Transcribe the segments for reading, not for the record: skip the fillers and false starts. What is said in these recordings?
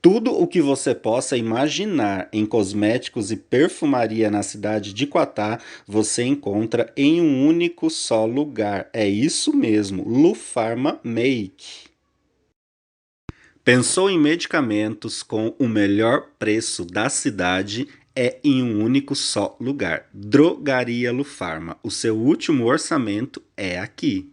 Tudo o que você possa imaginar em cosméticos e perfumaria na cidade de Quatá, você encontra em um único só lugar. É isso mesmo, Lufarma Make. Pensou em medicamentos com o melhor preço da cidade? É em um único só lugar. Drogaria Lufarma. O seu último orçamento é aqui.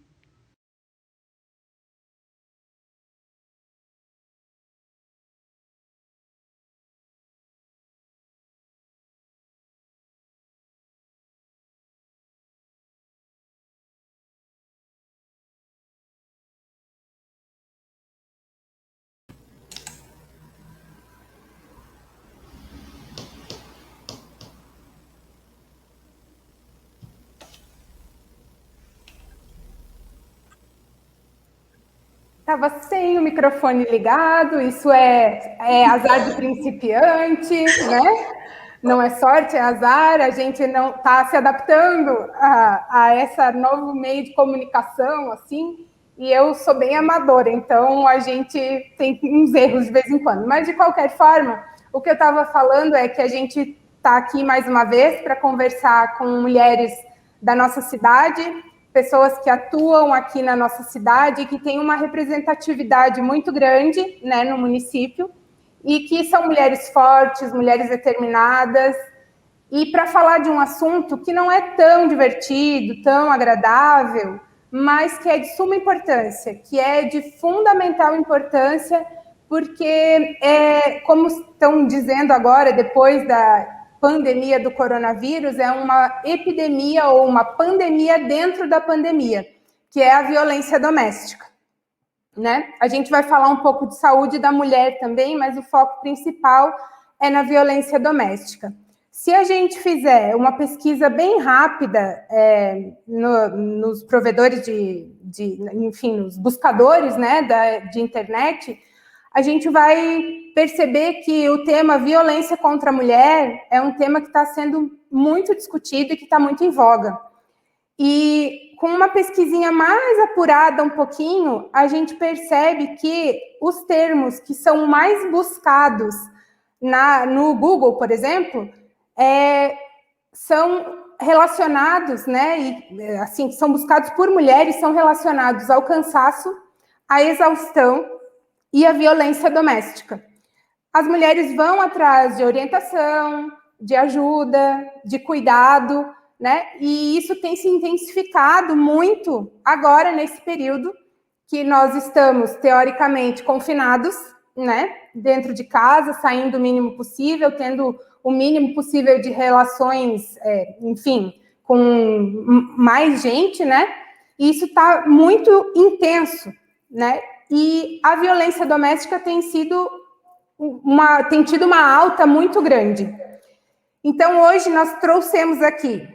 Estava sem o microfone ligado, isso é azar de principiante, né? Não é sorte, é azar, a gente não está se adaptando a esse novo meio de comunicação, assim, e eu sou bem amadora, então a gente tem uns erros de vez em quando. Mas, de qualquer forma, o que eu estava falando é que a gente está aqui mais uma vez para conversar com mulheres da nossa cidade, pessoas que atuam aqui na nossa cidade e que têm uma representatividade muito grande, né, no município, e que são mulheres fortes, mulheres determinadas, e para falar de um assunto que não é tão divertido, tão agradável, mas que é de suma importância, que é de fundamental importância, porque, como estão dizendo agora, depois da pandemia do coronavírus, é uma epidemia ou uma pandemia dentro da pandemia, que é a violência doméstica. Né? A gente vai falar um pouco de saúde da mulher também, mas o foco principal é na violência doméstica. Se a gente fizer uma pesquisa bem rápida nos provedores enfim, nos buscadores, né, de internet, a gente vai perceber que o tema violência contra a mulher é um tema que está sendo muito discutido e que está muito em voga. E com uma pesquisinha mais apurada um pouquinho, a gente percebe que os termos que são mais buscados no Google, por exemplo, são relacionados, né, e assim, são buscados por mulheres, são relacionados ao cansaço, à exaustão e à violência doméstica. As mulheres vão atrás de orientação, de ajuda, de cuidado, né? E isso tem se intensificado muito agora nesse período que nós estamos teoricamente confinados, né? Dentro de casa, saindo o mínimo possível, tendo o mínimo possível de relações, enfim, com mais gente, né? E isso está muito intenso, né? E a violência doméstica tem tido uma alta muito grande. Então, hoje nós trouxemos aqui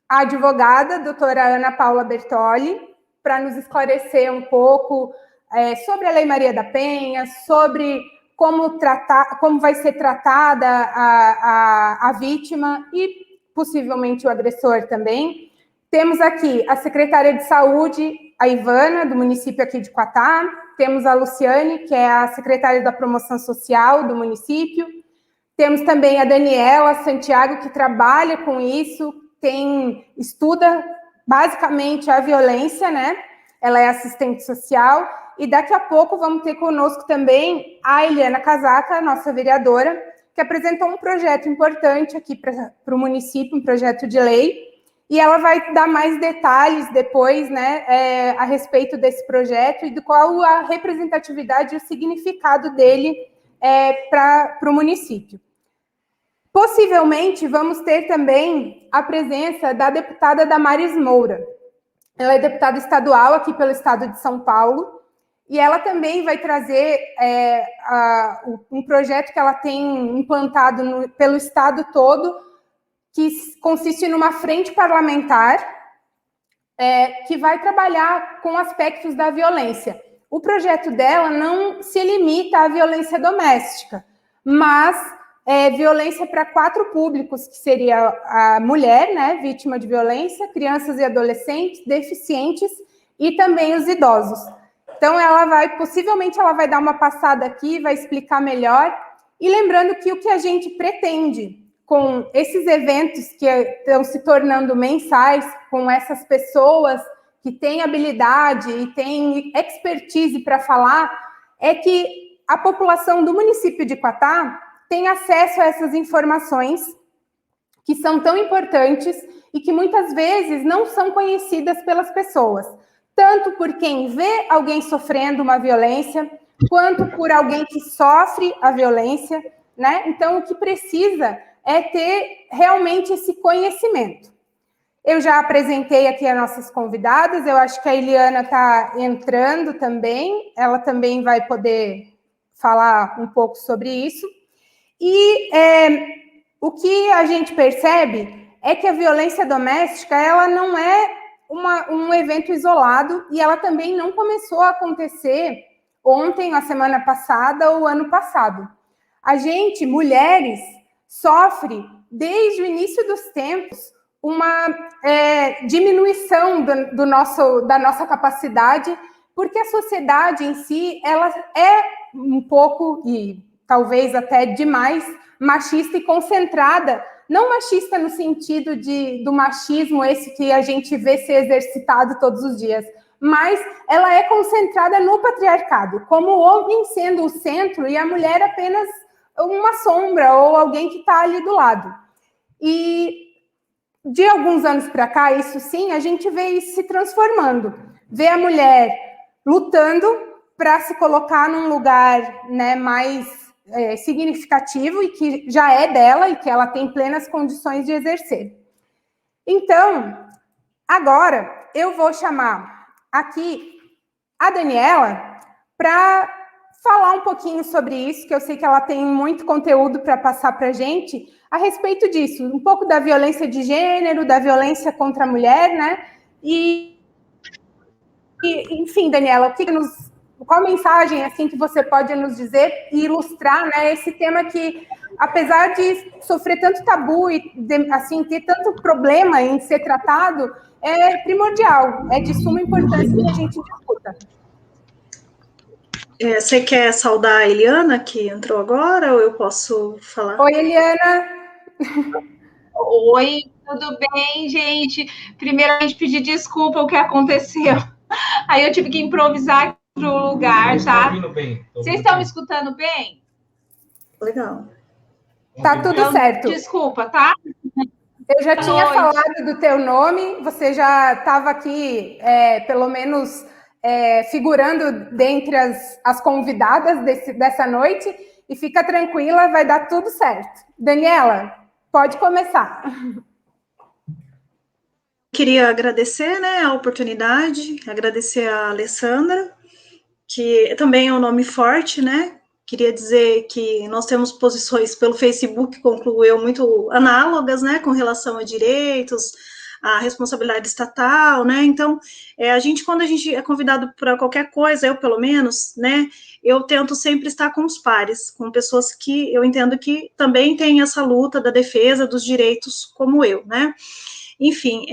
a advogada, a doutora Ana Paula Bertoli, para nos esclarecer um pouco sobre a Lei Maria da Penha, sobre como vai ser tratada a vítima e possivelmente o agressor também. Temos aqui a secretária de Saúde, a Ivana, do município aqui de Quatá. Temos a Luciane, que é a secretária da Promoção Social do município. Temos também a Daniela Santiago, que trabalha com isso, estuda basicamente a violência, né? Ela é assistente social. E daqui a pouco vamos ter conosco também a Eliana Casaca, nossa vereadora, que apresentou um projeto importante aqui para o município, um projeto de lei, e ela vai dar mais detalhes depois, né, a respeito desse projeto e de qual a representatividade e o significado dele para o município. Possivelmente, vamos ter também a presença da deputada Damares Moura. Ela é deputada estadual aqui pelo estado de São Paulo, e ela também vai trazer um projeto que ela tem implantado pelo estado todo, que consiste numa frente parlamentar que vai trabalhar com aspectos da violência. O projeto dela não se limita à violência doméstica, mas violência para 4 públicos, que seria a mulher, né, vítima de violência, crianças e adolescentes, deficientes e também os idosos. Então, possivelmente ela vai dar uma passada aqui, vai explicar melhor, E lembrando que o que a gente pretende com esses eventos que estão se tornando mensais, com essas pessoas que têm habilidade e têm expertise para falar, é que a população do município de Quatá tenha acesso a essas informações que são tão importantes e que muitas vezes não são conhecidas pelas pessoas, tanto por quem vê alguém sofrendo uma violência, quanto por alguém que sofre a violência, né? Então, o que precisa é ter realmente esse conhecimento. Eu já apresentei aqui as nossas convidadas, eu acho que a Eliana está entrando também, ela também vai poder falar um pouco sobre isso. E o que a gente percebe é que a violência doméstica, ela não é um evento isolado e ela também não começou a acontecer ontem, a semana passada ou ano passado. A gente, mulheres, sofre desde o início dos tempos uma diminuição da nossa capacidade, porque a sociedade em si, ela é um pouco, e talvez até demais, machista e concentrada, não machista no sentido do machismo, esse que a gente vê ser exercitado todos os dias, mas ela é concentrada no patriarcado, como o homem sendo o centro e a mulher apenas uma sombra ou alguém que está ali do lado. E de alguns anos para cá, isso sim, a gente vê isso se transformando. Vê a mulher lutando para se colocar num lugar, né, mais significativo e que já é dela e que ela tem plenas condições de exercer. Então, agora eu vou chamar aqui a Daniela para falar um pouquinho sobre isso, que eu sei que ela tem muito conteúdo para passar para a gente a respeito disso, um pouco da violência de gênero, da violência contra a mulher, né? E enfim, Daniela, qual mensagem assim que você pode nos dizer e ilustrar, né, esse tema que, apesar de sofrer tanto tabu e assim ter tanto problema em ser tratado, é primordial, é de suma importância que a gente discuta. Você quer saudar a Eliana, que entrou agora, ou eu posso falar? Oi, Eliana. Oi, tudo bem, gente? Primeiramente, pedir desculpa o que aconteceu. Aí eu tive que improvisar aqui pro lugar, tá? Vocês estão me escutando bem? Legal. Tá tudo então, certo. Desculpa, tá? Eu já tinha falado do teu nome, você já estava aqui, pelo menos, figurando dentre as convidadas dessa noite, e fica tranquila, vai dar tudo certo. Daniela, pode começar. Queria agradecer, né, a oportunidade, agradecer a Alessandra, que também é um nome forte, né? Queria dizer que nós temos posições pelo Facebook, concluo eu, muito análogas, né, com relação a direitos, a responsabilidade estatal, né? Então, quando a gente é convidado para qualquer coisa, eu pelo menos, né, eu tento sempre estar com os pares, com pessoas que eu entendo que também têm essa luta da defesa dos direitos como eu, né? Enfim,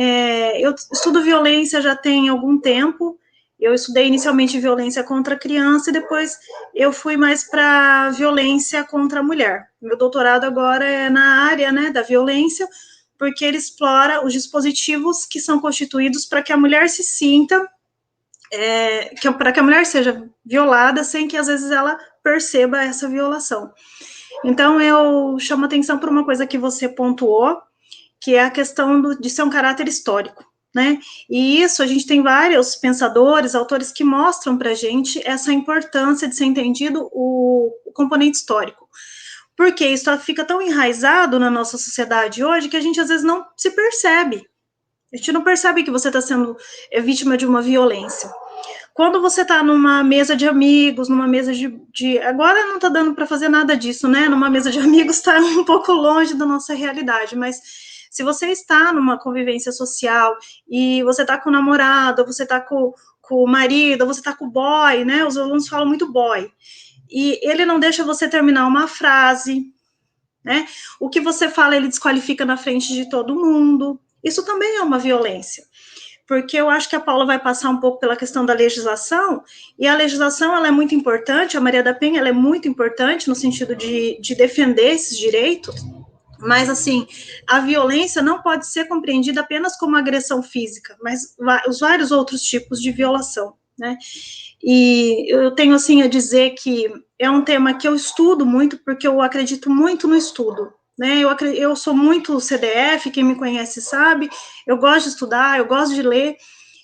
eu estudo violência já tem algum tempo. Eu estudei inicialmente violência contra a criança e depois eu fui mais para violência contra a mulher. Meu doutorado agora é na área, né, da violência, porque ele explora os dispositivos que são constituídos para que a mulher se sinta, para que a mulher seja violada sem que às vezes ela perceba essa violação. Então eu chamo atenção para uma coisa que você pontuou, que é a questão de ser um caráter histórico, né? E isso a gente tem vários pensadores, autores que mostram para a gente essa importância de ser entendido o componente histórico. Porque isso fica tão enraizado na nossa sociedade hoje que a gente às vezes não se percebe. A gente não percebe que você está sendo vítima de uma violência. Quando você está numa mesa de amigos, numa mesa agora não está dando para fazer nada disso, né? Numa mesa de amigos está um pouco longe da nossa realidade, mas se você está numa convivência social e você está com o namorado, você está com o marido, você está com o boy, né? Os alunos falam muito boy. E ele não deixa você terminar uma frase, né? O que você fala, ele desqualifica na frente de todo mundo. Isso também é uma violência. porque eu acho que a Paula vai passar um pouco pela questão da legislação, e a legislação, ela é muito importante, a Maria da Penha, ela é muito importante no sentido de defender esses direitos, mas, assim, a violência não pode ser compreendida apenas como agressão física, mas os vários outros tipos de violação, né? E eu tenho, assim, a dizer que é um tema que eu estudo muito, porque eu acredito muito no estudo, né? Eu sou muito CDF, quem me conhece sabe, eu gosto de estudar, eu gosto de ler,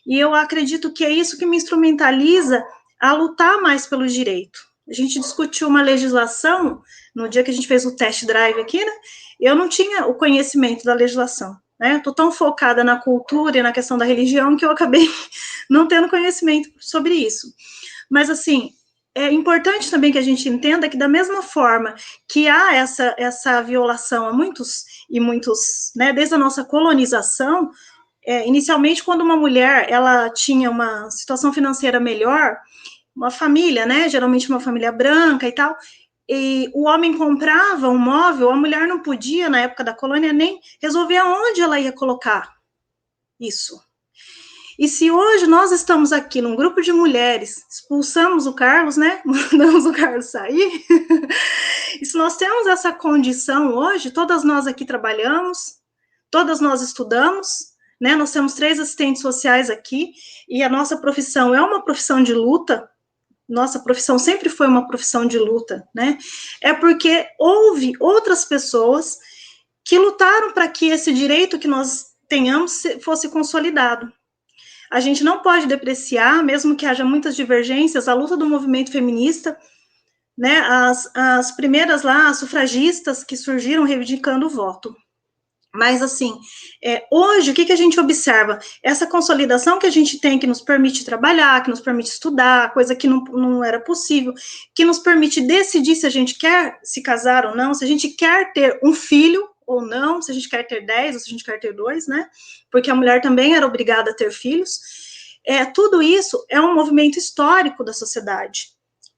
e eu acredito que é isso que me instrumentaliza a lutar mais pelo direito. A gente discutiu uma legislação, no dia que a gente fez o test drive aqui, né? Eu não tinha o conhecimento da legislação, né? Estou tão focada na cultura e na questão da religião que eu acabei não tendo conhecimento sobre isso. Mas, assim, é importante também que a gente entenda que, da mesma forma que há essa violação a muitos, né, desde a nossa colonização, inicialmente, quando uma mulher, ela tinha uma situação financeira melhor, uma família, né, geralmente uma família branca e tal, e o homem comprava um móvel, a mulher não podia, na época da colônia, nem resolver aonde ela ia colocar isso. E se hoje nós estamos aqui num grupo de mulheres, expulsamos o Carlos, né, mandamos o Carlos sair, e se nós temos essa condição hoje, todas nós aqui trabalhamos, todas nós estudamos, né, nós temos 3 assistentes sociais aqui, e a nossa profissão é uma profissão de luta, nossa profissão sempre foi uma profissão de luta, né? É porque houve outras pessoas que lutaram para que esse direito que nós tenhamos fosse consolidado. A gente não pode depreciar, mesmo que haja muitas divergências, a luta do movimento feminista, né? As primeiras lá, as sufragistas que surgiram reivindicando o voto. Mas, assim, hoje, o que a gente observa? Essa consolidação que a gente tem, que nos permite trabalhar, que nos permite estudar, coisa que não era possível, que nos permite decidir se a gente quer se casar ou não, se a gente quer ter um filho ou não, se a gente quer ter 10 ou se a gente quer ter 2, né? Porque a mulher também era obrigada a ter filhos. Tudo isso é um movimento histórico da sociedade.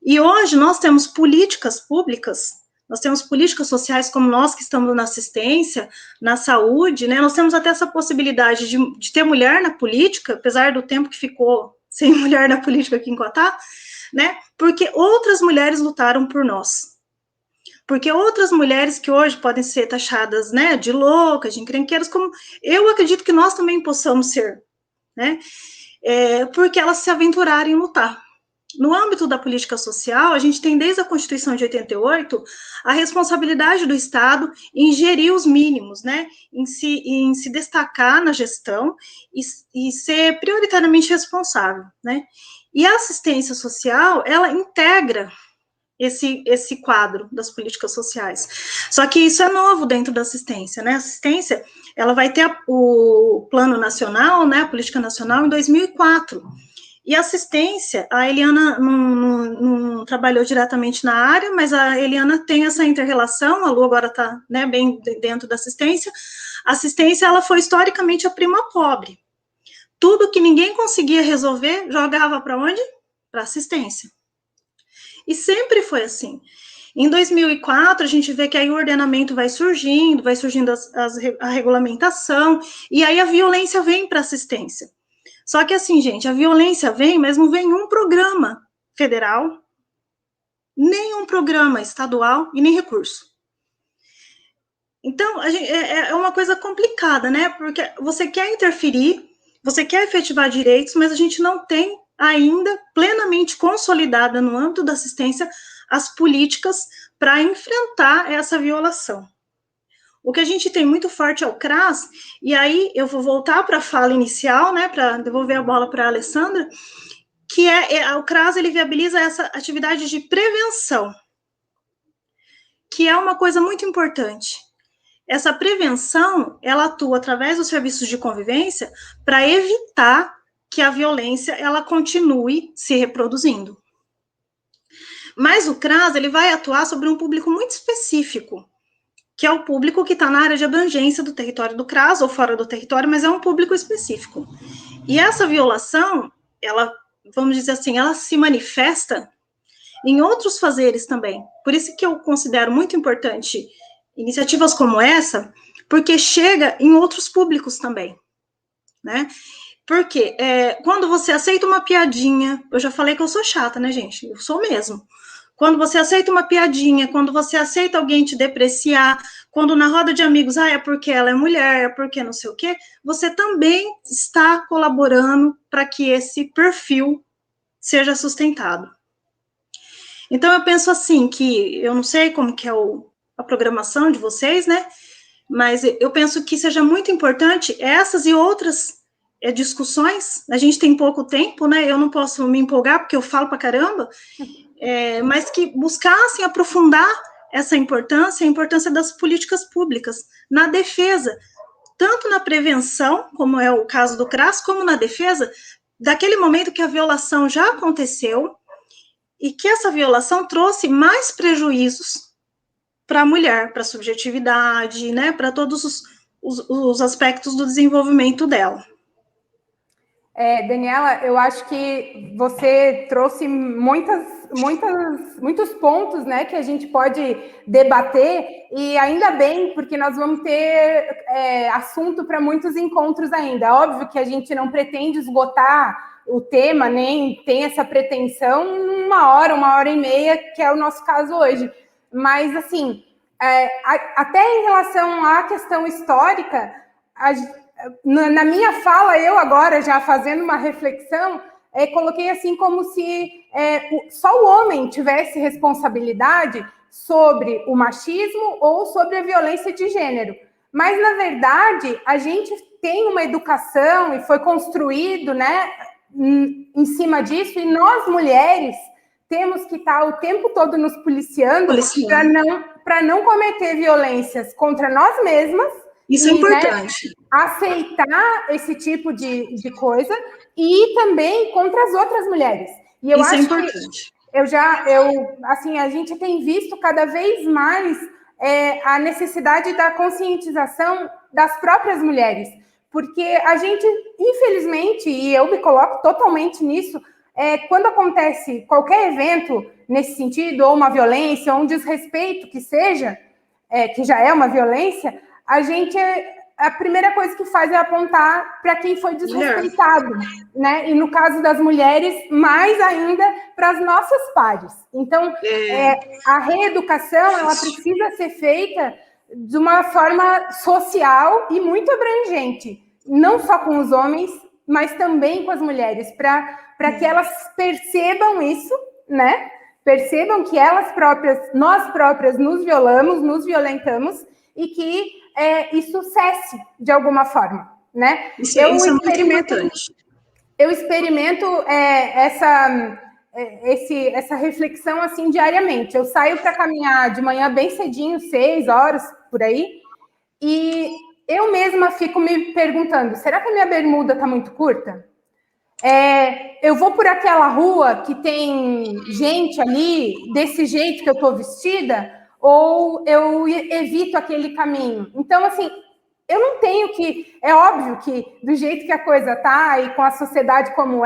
E hoje nós temos políticas públicas, nós temos políticas sociais como nós que estamos na assistência, na saúde, né? Nós temos até essa possibilidade de ter mulher na política, apesar do tempo que ficou sem mulher na política aqui em Coatá, né? Porque outras mulheres lutaram por nós. Porque outras mulheres que hoje podem ser taxadas, né, de loucas, de encrenqueiras, como eu acredito que nós também possamos ser, né? Porque elas se aventuraram em lutar. No âmbito da política social, a gente tem desde a Constituição de 88 a responsabilidade do Estado em gerir os mínimos, né? Em se destacar na gestão e ser prioritariamente responsável, né? E a assistência social, ela integra esse quadro das políticas sociais. Só que isso é novo dentro da assistência, né? A assistência, ela vai ter o Plano Nacional, né? A Política Nacional em 2004. E assistência, a Eliana não trabalhou diretamente na área, mas a Eliana tem essa inter-relação, a Lu agora está, né, bem dentro da assistência. A assistência, ela foi historicamente a prima pobre. Tudo que ninguém conseguia resolver, jogava para onde? Para assistência. E sempre foi assim. Em 2004, a gente vê que aí o ordenamento vai surgindo a regulamentação, e aí a violência vem para assistência. Só que assim, gente, a violência vem, mas não vem um programa federal, nem um programa estadual e nem recurso. Então, é uma coisa complicada, né? Porque você quer interferir, você quer efetivar direitos, mas a gente não tem ainda plenamente consolidada no âmbito da assistência as políticas para enfrentar essa violação. O que a gente tem muito forte é o CRAS, e aí eu vou voltar para a fala inicial, né, para devolver a bola para a Alessandra, que o CRAS, ele viabiliza essa atividade de prevenção, que é uma coisa muito importante. Essa prevenção, ela atua através dos serviços de convivência para evitar que a violência, ela continue se reproduzindo. Mas o CRAS, ele vai atuar sobre um público muito específico, que é o público que está na área de abrangência do território do CRAS, ou fora do território, mas é um público específico. E essa violação, ela, vamos dizer assim, ela se manifesta em outros fazeres também. Por isso que eu considero muito importante iniciativas como essa, porque chega em outros públicos também, né? Porque quando você aceita uma piadinha, eu já falei que eu sou chata, né, gente? Eu sou mesmo. Quando você aceita uma piadinha, quando você aceita alguém te depreciar, quando na roda de amigos, é porque ela é mulher, é porque não sei o quê, você também está colaborando para que esse perfil seja sustentado. Então, eu penso assim, que eu não sei como que é a programação de vocês, né? Mas eu penso que seja muito importante essas e outras discussões. A gente tem pouco tempo, né? Eu não posso me empolgar, porque eu falo pra caramba, mas que buscassem aprofundar essa importância, a importância das políticas públicas na defesa, tanto na prevenção, como é o caso do CRAS, como na defesa, daquele momento que a violação já aconteceu, e que essa violação trouxe mais prejuízos para a mulher, para a subjetividade, né, para todos os aspectos do desenvolvimento dela. Daniela, eu acho que você trouxe muitos pontos, né, que a gente pode debater, e ainda bem, porque nós vamos ter assunto para muitos encontros ainda. É óbvio que a gente não pretende esgotar o tema, nem tem essa pretensão em uma hora e meia, que é o nosso caso hoje. Mas, assim, até em relação à questão histórica, na minha fala, eu agora, já fazendo uma reflexão, coloquei assim como se só o homem tivesse responsabilidade sobre o machismo ou sobre a violência de gênero. Mas, na verdade, a gente tem uma educação e foi construído, né, em cima disso, e nós, mulheres, temos que estar o tempo todo nos policiando para não cometer violências contra nós mesmas. Isso é importante. Né, aceitar esse tipo de coisa, e também contra as outras mulheres. E eu Isso acho é importante. Que assim, a gente tem visto cada vez mais a necessidade da conscientização das próprias mulheres, porque a gente, infelizmente, e eu me coloco totalmente nisso, quando acontece qualquer evento nesse sentido, ou uma violência, ou um desrespeito que seja, que já é uma violência, a primeira coisa que faz é apontar para quem foi desrespeitado, né? E no caso das mulheres, mais ainda para as nossas pares. Então, a reeducação, ela precisa ser feita de uma forma social e muito abrangente, não só com os homens, mas também com as mulheres, para que elas percebam isso, né? Percebam que nós próprias nos violamos, nos violentamos, e que isso cesse de alguma forma, né? Isso é muito importante. Eu experimento essa reflexão assim diariamente. Eu saio para caminhar de manhã bem cedinho, 6 horas, por aí, e eu mesma fico me perguntando, será que a minha bermuda está muito curta? Eu vou por aquela rua que tem gente ali, desse jeito que eu estou vestida, ou eu evito aquele caminho? Então, assim, eu não tenho que... É óbvio que, do jeito que a coisa está e com a sociedade como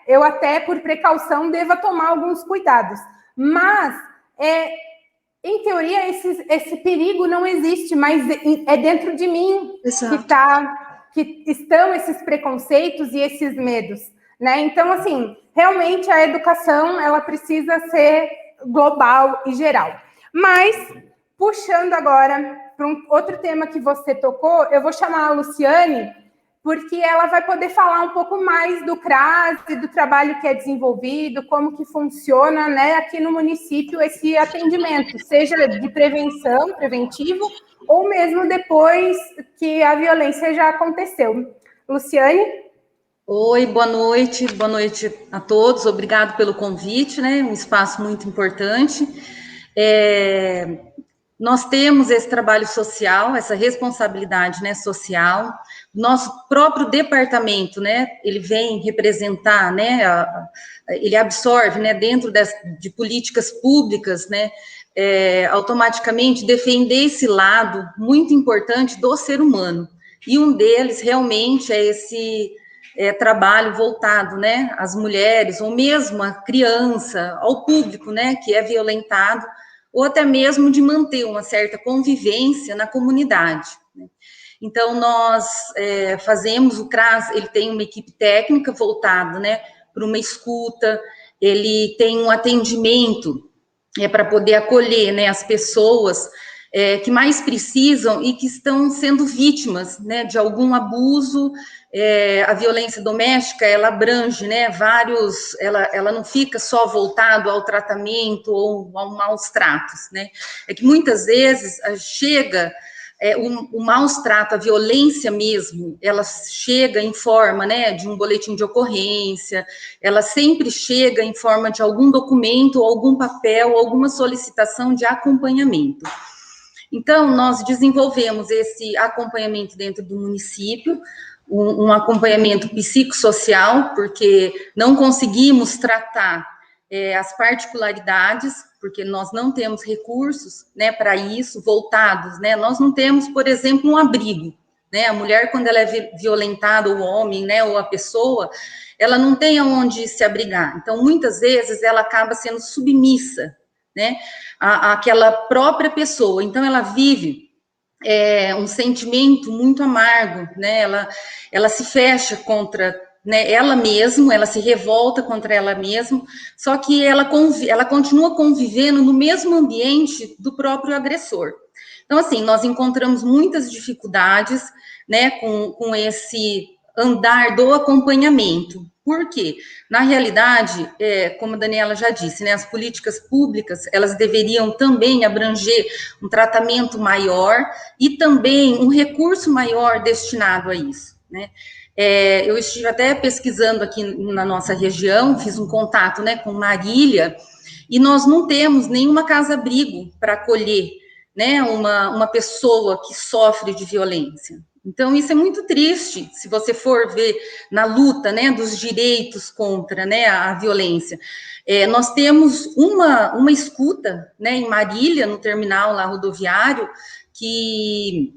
eu até, por precaução, deva tomar alguns cuidados. Mas, em teoria, esse perigo não existe, mas é dentro de mim que estão esses preconceitos e esses medos, né? Então, assim, realmente a educação, ela precisa ser global e geral. Mas, puxando agora para um outro tema que você tocou, eu vou chamar a Luciane, porque ela vai poder falar um pouco mais do CRAS e do trabalho que é desenvolvido, como que funciona, né, aqui no município esse atendimento, seja de prevenção, preventivo, ou mesmo depois que a violência já aconteceu. Luciane? Oi, boa noite a todos, obrigado pelo convite, né, um espaço muito importante. Nós temos esse trabalho social, essa responsabilidade, né, social. Nosso próprio departamento, né, ele vem representar, né, ele absorve, né, dentro de políticas públicas, né, automaticamente defender esse lado muito importante do ser humano. E um deles realmente é esse trabalho voltado, né, às mulheres, ou mesmo à criança, ao público, né, que é violentado, ou até mesmo de manter uma certa convivência na comunidade, né? Então, nós fazemos, o CRAS, ele tem uma equipe técnica voltada, né, para uma escuta, ele tem um atendimento para poder acolher, né, as pessoas que mais precisam e que estão sendo vítimas, né, de algum abuso. A violência doméstica, ela abrange, né, ela não fica só voltado ao tratamento ou a maus tratos, né, é que muitas vezes chega o maus trato, a violência mesmo, ela chega em forma, né, de um boletim de ocorrência, ela sempre chega em forma de algum documento, algum papel, alguma solicitação de acompanhamento. Então, nós desenvolvemos esse acompanhamento dentro do município, um acompanhamento psicossocial, porque não conseguimos tratar as particularidades, porque nós não temos recursos, né, para isso, voltados, né, nós não temos, por exemplo, um abrigo, né, a mulher, quando ela é violentada, ou o homem, né, ou a pessoa, ela não tem aonde se abrigar, então, muitas vezes, ela acaba sendo submissa, né, àquela própria pessoa, então, ela vive um sentimento muito amargo, né, ela se fecha contra, né, ela mesma, ela se revolta contra ela mesma, só que ela continua convivendo no mesmo ambiente do próprio agressor. Então, assim, nós encontramos muitas dificuldades, né, com esse andar do acompanhamento. Por quê? Na realidade, como a Daniela já disse, né, as políticas públicas, elas deveriam também abranger um tratamento maior e também um recurso maior destinado a isso, né? Eu estive até pesquisando aqui na nossa região, fiz um contato, né, com Marília, e nós não temos nenhuma casa-abrigo para acolher, né, uma pessoa que sofre de violência. Então, isso é muito triste, se você for ver na luta, né, dos direitos contra, né, a violência. Nós temos uma escuta, né, em Marília, no terminal lá rodoviário, que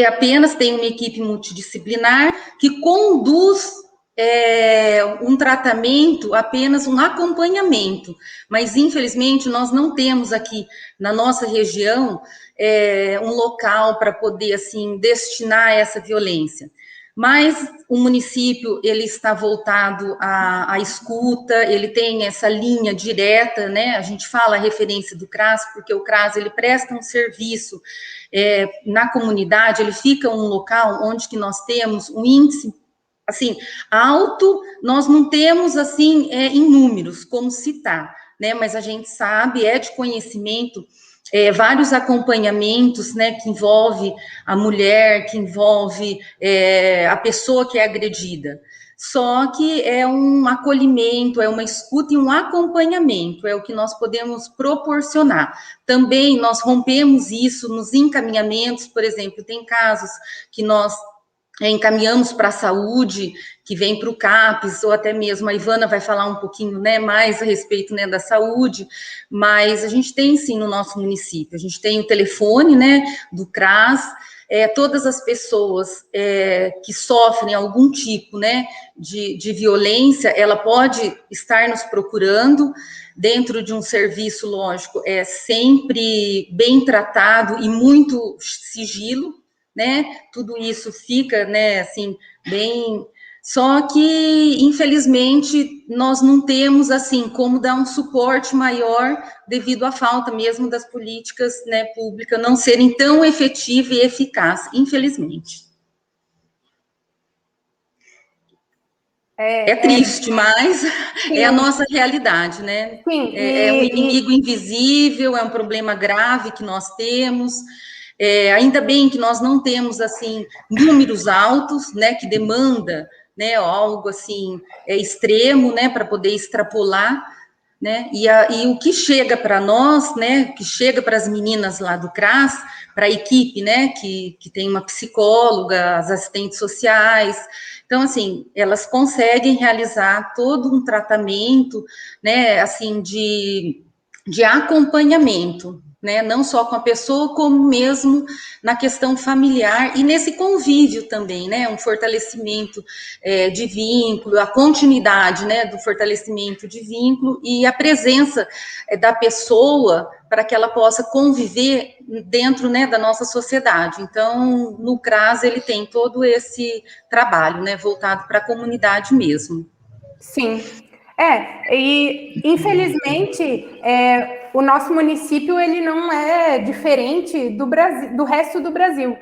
apenas tem uma equipe multidisciplinar que conduz um tratamento, apenas um acompanhamento, mas infelizmente nós não temos aqui na nossa região um local para poder assim destinar essa violência. Mas o município ele está voltado à escuta, ele tem essa linha direta, né? A gente fala a referência do CRAS, porque o CRAS ele presta um serviço na comunidade, ele fica um local onde que nós temos um índice assim alto, nós não temos assim em números como citar, né? Mas a gente sabe, de conhecimento, vários acompanhamentos, né, que envolve a mulher, que envolve a pessoa que é agredida. Só que é um acolhimento, é uma escuta e um acompanhamento, é o que nós podemos proporcionar. Também nós rompemos isso nos encaminhamentos, por exemplo, tem casos que nós encaminhamos para a saúde, que vem para o CAPES, ou até mesmo a Ivana vai falar um pouquinho, né, mais a respeito, né, da saúde, mas a gente tem sim no nosso município, a gente tem o telefone, né, do CRAS, todas as pessoas que sofrem algum tipo, né, de violência, ela pode estar nos procurando, dentro de um serviço, lógico, sempre bem tratado e muito sigilo, né, tudo isso fica, né, assim, bem... Só que, infelizmente, nós não temos, assim, como dar um suporte maior devido à falta mesmo das políticas, né, públicas não serem tão efetivas e eficazes, infelizmente. É triste, mas sim, é a nossa realidade, né? Sim, é um inimigo invisível, é um problema grave que nós temos. Ainda bem que nós não temos, assim, números altos, né, que demanda, né, algo, assim, extremo, né, para poder extrapolar, né, e o que chega para nós, né, que chega para as meninas lá do CRAS, para a equipe, né, que tem uma psicóloga, as assistentes sociais, então, assim, elas conseguem realizar todo um tratamento, né, assim, de acompanhamento, né, não só com a pessoa, como mesmo na questão familiar e nesse convívio também, né, um fortalecimento de vínculo, a continuidade, né, do fortalecimento de vínculo e a presença da pessoa, para que ela possa conviver dentro, né, da nossa sociedade. Então, no CRAS, ele tem todo esse trabalho, né, voltado para a comunidade mesmo. Sim, e infelizmente o nosso município ele não é diferente do Brasil, do resto do Brasil,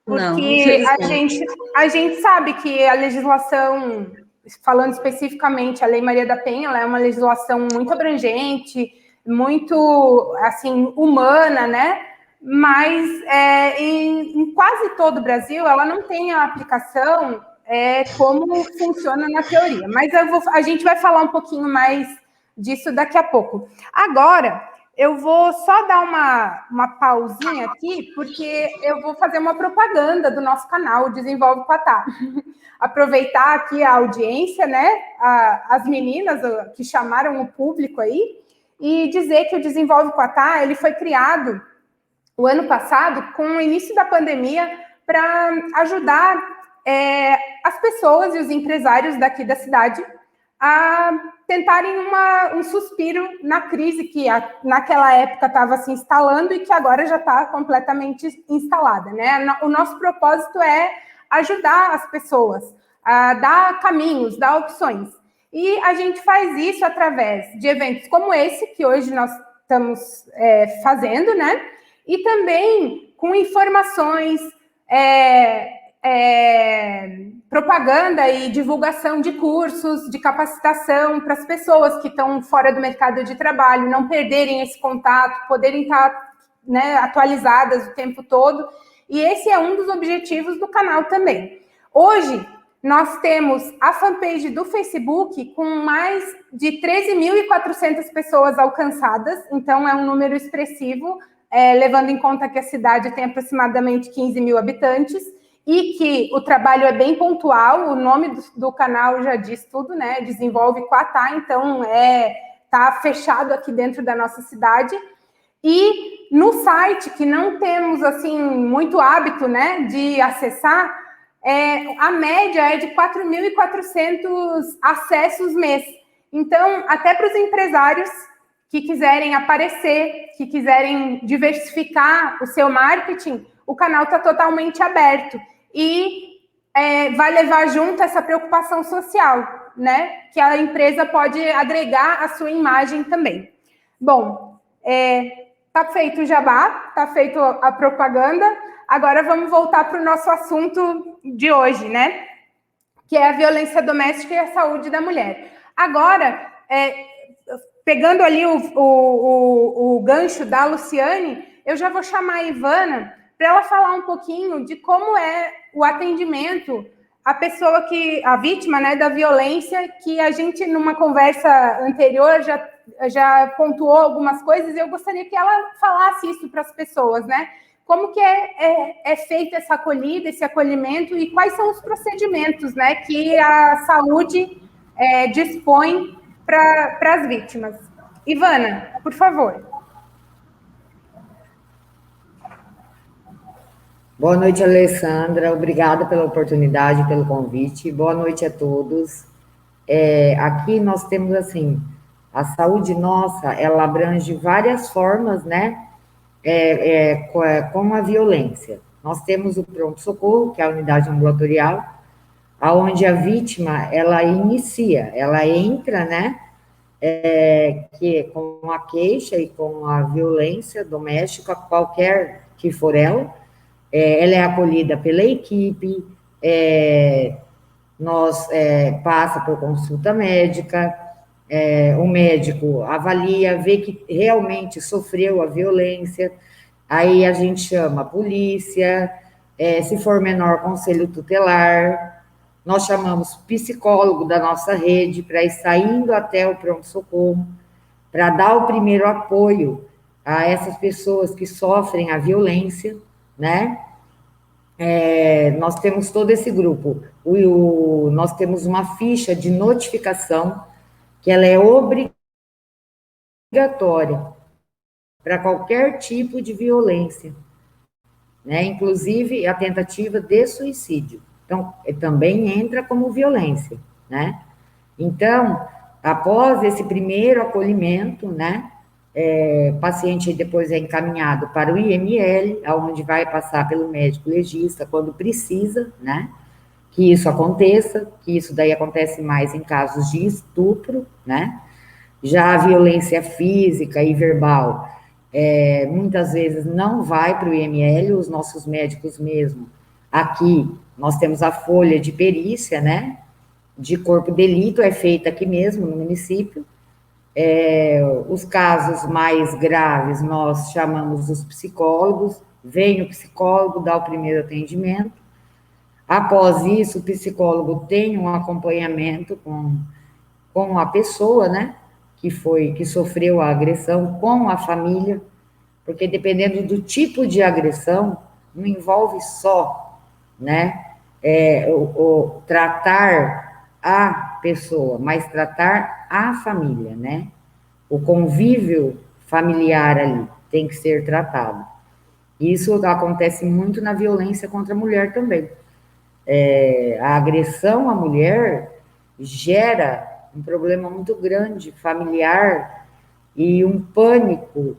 Não, porque infelizmente. a gente sabe que a legislação, falando especificamente a Lei Maria da Penha, ela é uma legislação muito abrangente, muito assim humana, né? Mas em quase todo o Brasil ela não tem a aplicação como funciona na teoria. Mas a gente vai falar um pouquinho mais disso daqui a pouco. Agora, eu vou só dar uma pausinha aqui, porque eu vou fazer uma propaganda do nosso canal, Desenvolve Quatá. Aproveitar aqui a audiência, né? As meninas que chamaram o público aí, e dizer que o Desenvolve Quatá, ele foi criado o ano passado, com o início da pandemia, para ajudar as pessoas e os empresários daqui da cidade a tentarem um suspiro na crise que naquela época estava se instalando e que agora já está completamente instalada, né? O nosso propósito é ajudar as pessoas a dar caminhos, dar opções. E a gente faz isso através de eventos como esse, que hoje nós estamos fazendo, né? E também com informações, propaganda e divulgação de cursos, de capacitação para as pessoas que estão fora do mercado de trabalho, não perderem esse contato, poderem estar, né, atualizadas o tempo todo. E esse é um dos objetivos do canal também. Hoje, nós temos a fanpage do Facebook com mais de 13.400 pessoas alcançadas, então é um número expressivo, levando em conta que a cidade tem aproximadamente 15 mil habitantes, e que o trabalho é bem pontual, o nome do canal já diz tudo, né? Desenvolve Quatá, então tá fechado aqui dentro da nossa cidade. E no site, que não temos assim muito hábito, né, de acessar, a média é de 4.400 acessos mês. Então, até para os empresários que quiserem aparecer, que quiserem diversificar o seu marketing, o canal está totalmente aberto. E vai levar junto essa preocupação social, né? Que a empresa pode agregar a sua imagem também. Bom, tá feito o jabá, tá feito a propaganda. Agora vamos voltar para o nosso assunto de hoje, né? Que é a violência doméstica e a saúde da mulher. Agora, pegando ali o gancho da Luciane, eu já vou chamar a Ivana para ela falar um pouquinho de como é o atendimento à pessoa a vítima, né, da violência, que a gente, numa conversa anterior, já pontuou algumas coisas, e eu gostaria que ela falasse isso para as pessoas, né? Como que é feita essa acolhida, esse acolhimento, e quais são os procedimentos, né, que a saúde dispõe para as vítimas. Ivana, por favor. Boa noite, Alessandra. Obrigada pela oportunidade, pelo convite. Boa noite a todos. Aqui nós temos, assim, a saúde nossa, ela abrange várias formas, né, com a violência. Nós temos o pronto-socorro, que é a unidade ambulatorial, onde a vítima, ela inicia, ela entra, né, com a queixa e com a violência doméstica, qualquer que for ela é acolhida pela equipe, passa por consulta médica, o médico avalia, vê que realmente sofreu a violência, aí a gente chama a polícia, se for menor, conselho tutelar, nós chamamos psicólogo da nossa rede para ir saindo até o pronto-socorro, para dar o primeiro apoio a essas pessoas que sofrem a violência, né? Nós temos todo esse grupo. Nós temos uma ficha de notificação que ela é obrigatória para qualquer tipo de violência, né? Inclusive a tentativa de suicídio. Então, também entra como violência, né? Então, após esse primeiro acolhimento, né, O paciente depois é encaminhado para o IML, onde vai passar pelo médico legista quando precisa, né? Que isso aconteça, que isso daí acontece mais em casos de estupro, né? Já a violência física e verbal, muitas vezes não vai para o IML, os nossos médicos mesmo. Aqui, nós temos a folha de perícia, né? De corpo de delito, é feita aqui mesmo, no município. Os casos mais graves, nós chamamos os psicólogos, vem o psicólogo, dá o primeiro atendimento. Após isso, o psicólogo tem um acompanhamento com a pessoa, né, que sofreu a agressão, com a família, porque dependendo do tipo de agressão, não envolve só, né, o tratar a pessoa, mas tratar a família, né? O convívio familiar ali tem que ser tratado. Isso acontece muito na violência contra a mulher também. A agressão à mulher gera um problema muito grande, familiar, e um pânico,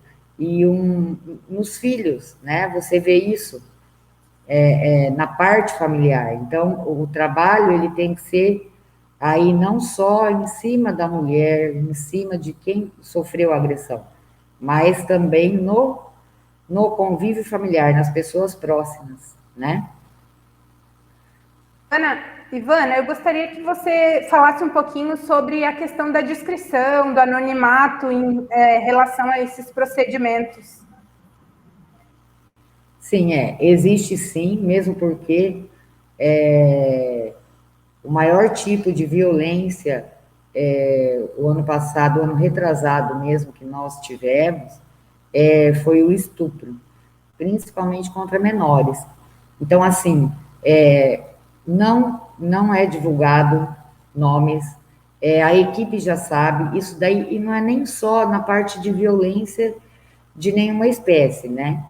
nos filhos, né? Você vê isso na parte familiar. Então, o trabalho, ele tem que ser aí não só em cima da mulher, em cima de quem sofreu a agressão, mas também no convívio familiar, nas pessoas próximas, né? Ivana, eu gostaria que você falasse um pouquinho sobre a questão da discrição, do anonimato em relação a esses procedimentos. Sim, existe sim, mesmo porque o maior tipo de violência, o ano passado, o ano retrasado mesmo, que nós tivemos, foi o estupro, principalmente contra menores. Então, assim, não é divulgado nomes, a equipe já sabe, isso daí, e não é nem só na parte de violência de nenhuma espécie, né?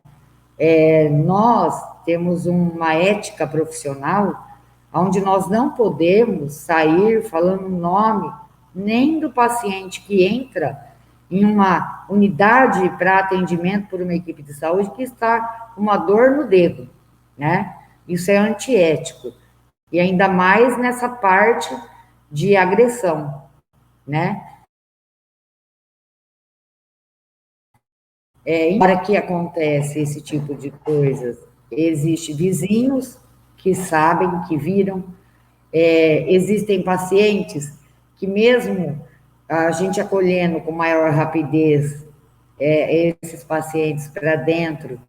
Nós temos uma ética profissional onde nós não podemos sair falando o nome nem do paciente que entra em uma unidade para atendimento por uma equipe de saúde que está com uma dor no dedo, né? Isso é antiético. E ainda mais nessa parte de agressão, né? Para que acontece esse tipo de coisas, existem vizinhos que sabem, que viram, existem pacientes que mesmo a gente acolhendo com maior rapidez esses pacientes para dentro,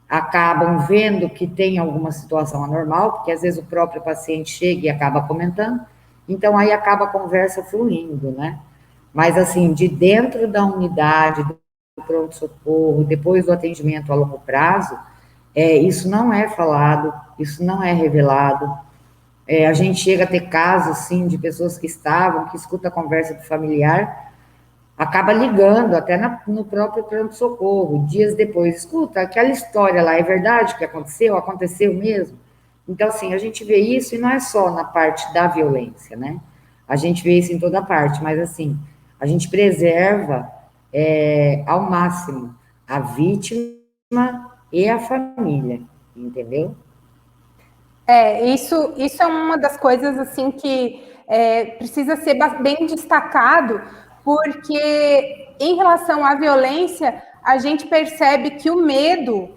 acabam vendo que tem alguma situação anormal, porque às vezes o próprio paciente chega e acaba comentando, então aí acaba a conversa fluindo, né? Mas assim, de dentro da unidade, do pronto-socorro, depois do atendimento a longo prazo, isso não é falado, isso não é revelado. A gente chega a ter casos, sim, de pessoas que escuta a conversa do familiar, acaba ligando até no próprio pronto-socorro, dias depois, escuta, aquela história lá, é verdade que aconteceu? Aconteceu mesmo? Então, assim, a gente vê isso, e não é só na parte da violência, né? A gente vê isso em toda parte, mas, assim, a gente preserva ao máximo a vítima e a família, entendeu? Isso é uma das coisas, assim, que precisa ser bem destacado, porque em relação à violência, a gente percebe que o medo,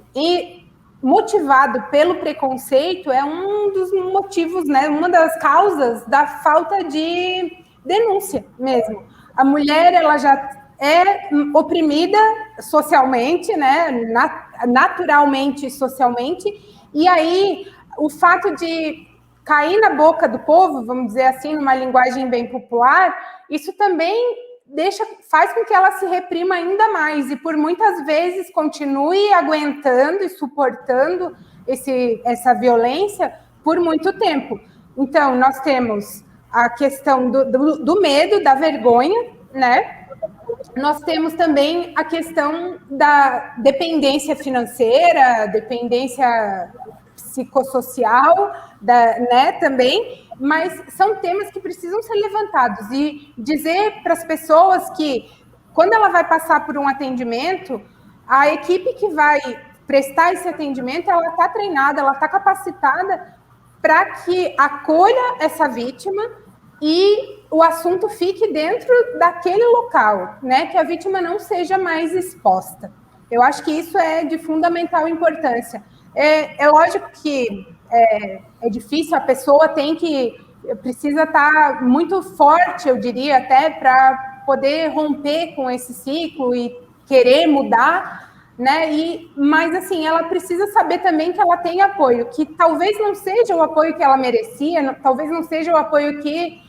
motivado pelo preconceito, é um dos motivos, né, uma das causas da falta de denúncia mesmo. A mulher, ela já é oprimida socialmente, né, naturalmente socialmente, e aí o fato de cair na boca do povo, vamos dizer assim, numa linguagem bem popular, isso também faz com que ela se reprima ainda mais, e por muitas vezes continue aguentando e suportando essa violência por muito tempo. Então, nós temos a questão do medo, da vergonha, né? Nós temos também a questão da dependência financeira, dependência psicossocial, né, também, mas são temas que precisam ser levantados, e dizer para as pessoas que quando ela vai passar por um atendimento, a equipe que vai prestar esse atendimento, ela está treinada, ela está capacitada para que acolha essa vítima e o assunto fique dentro daquele local, né? Que a vítima não seja mais exposta. Eu acho que isso é de fundamental importância. É lógico que é difícil, a pessoa precisa estar muito forte, eu diria, até para poder romper com esse ciclo e querer mudar, né? Mas assim, ela precisa saber também que ela tem apoio, que talvez não seja o apoio que ela merecia, talvez não seja o apoio que